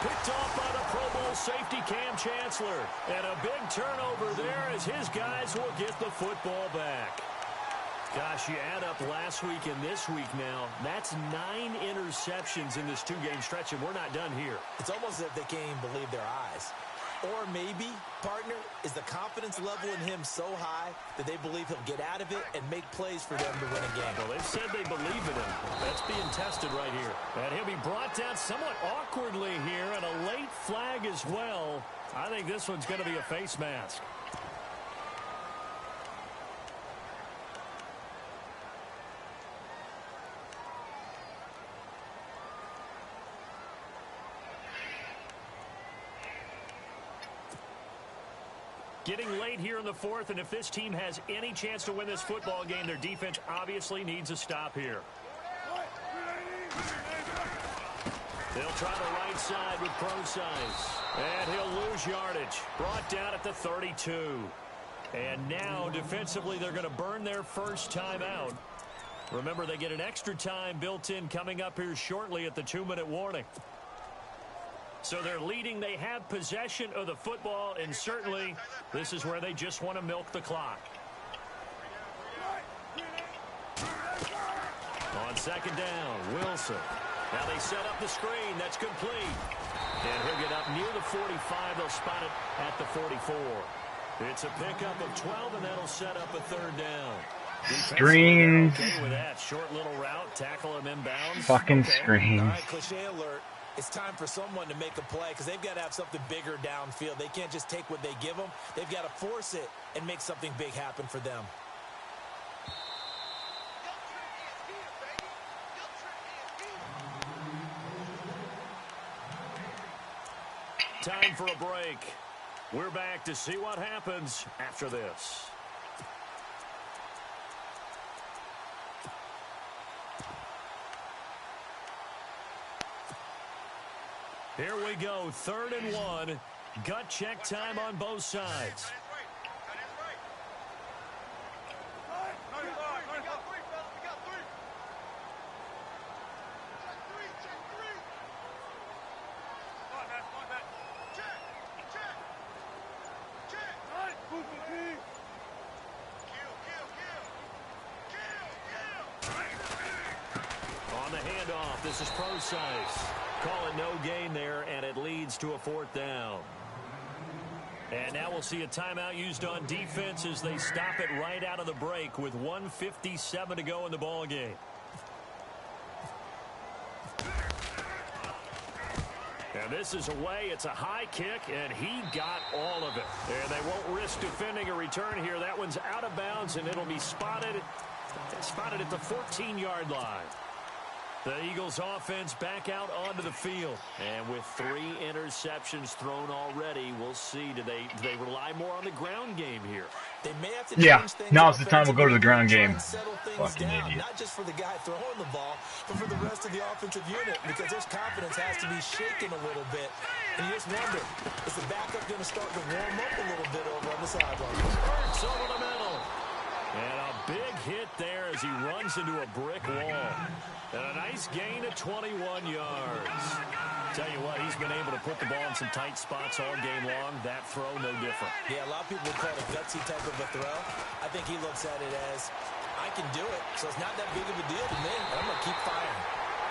Picked off by the Pro Bowl safety Cam Chancellor. And a big turnover there as his guys will get the football back. Gosh, you add up last week and this week now, that's 9 interceptions in this 2-game stretch, and we're not done here. It's almost as if they can't even believe their eyes. Or maybe, partner, is the confidence level in him so high that they believe he'll get out of it and make plays for them to win a game. Well, they've said they believe in him. That's being tested right here. And he'll be brought down somewhat awkwardly here, and a late flag as well. I think this one's going to be a face mask. Getting late here in the fourth, and if this team has any chance to win this football game, their defense obviously needs a stop here. They'll try the right side with Procise. And he'll lose yardage. Brought down at the 32. And now, defensively, they're going to burn their first time out. Remember, they get an extra time built in coming up here shortly at the 2-minute warning. So they're leading. They have possession of the football, and certainly this is where they just want to milk the clock. On second down, Wilson. Now they set up the screen. That's complete. And he'll get up near the 45. They'll spot it at the 44. It's a pickup of 12, and that'll set up a third down. Screens. Okay with that short little route, tackle him inbounds. Fucking Okay. screens. All right, cliche alert. It's time for someone to make a play because they've got to have something bigger downfield. They can't just take what they give them. They've got to force it and make something big happen for them. Time for a break. We're back to see what happens after this. Here we go, 3rd and 1. Gut check time on both sides. On the handoff, this is Procise. Call it no gain there, and it leads to a 4th down. And now we'll see a timeout used on defense as they stop it right out of the break with 1:57 to go in the ball game. And this is away. It's a high kick, and he got all of it. And they won't risk defending a return here. That one's out of bounds, and it'll be spotted at the 14-yard line. The Eagles offense back out onto the field. And with 3 interceptions thrown already, we'll see. Do they rely more on the ground game here? They may have to Yeah, change things now's the time we'll go to the ground try and game. settle things Fucking down, idiot. not just for the guy throwing the ball, but for the rest of the offensive unit, because his confidence has to be shaken a little bit. And you just wonder, is the backup going to start to warm up a little bit over on the sideline? Hurts over the middle. And a big hit there as he runs into a brick wall. And a nice gain of 21 yards. Tell you what, he's been able to put the ball in some tight spots all game long. That throw, no different. Yeah, a lot of people would call it a gutsy type of a throw. I think he looks at it as, I can do it, so it's not that big of a deal to me, and I'm going to keep firing.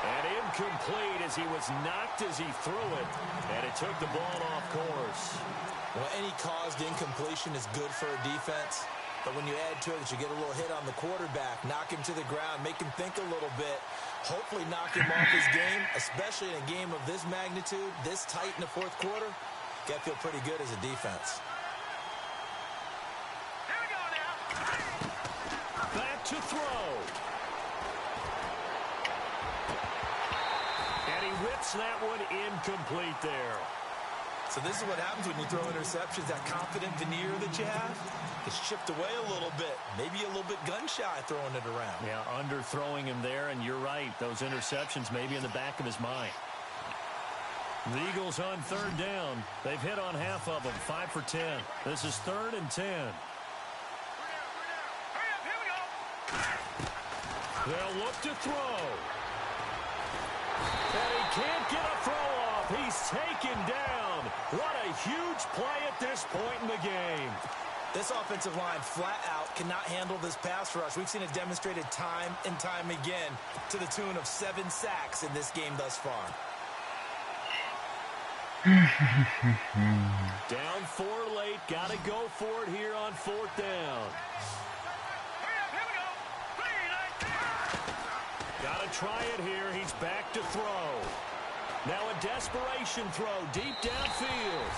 And incomplete as he was knocked as he threw it. And it took the ball off course. Well, any caused incompletion is good for a defense. But when you add to it that you get a little hit on the quarterback, knock him to the ground, make him think a little bit, hopefully knock him off his game, especially in a game of this magnitude, this tight in the 4th quarter, got to feel pretty good as a defense. Here we go now. Back to throw. And he rips that one incomplete there. So this is what happens when you throw interceptions. That confident veneer that you have is chipped away a little bit. Maybe a little bit gun-shy throwing it around. Yeah, underthrowing him there, and you're right. Those interceptions may be in the back of his mind. The Eagles on 3rd down. They've hit on half of them, 5 for 10. This is 3rd and 10. Hurry up, here we go. They'll look to throw. And he can't get a throw off. He's taken down. What a huge play at this point in the game. This offensive line flat out cannot handle this pass rush. We've seen it demonstrated time and time again to the tune of 7 sacks in this game thus far. Down 4 late. Got to go for it here on 4th down. Hurry up, here we go. 3, 19. Got to try it here. He's back to throw. Now a desperation throw deep downfield.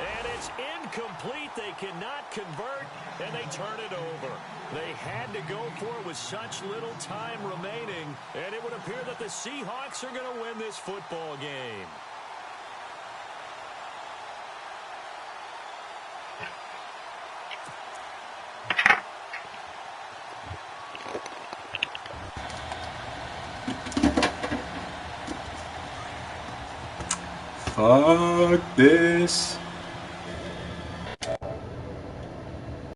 And it's incomplete. They cannot convert, and they turn it over. They had to go for it with such little time remaining, and it would appear that the Seahawks are going to win this football game. Fuck this.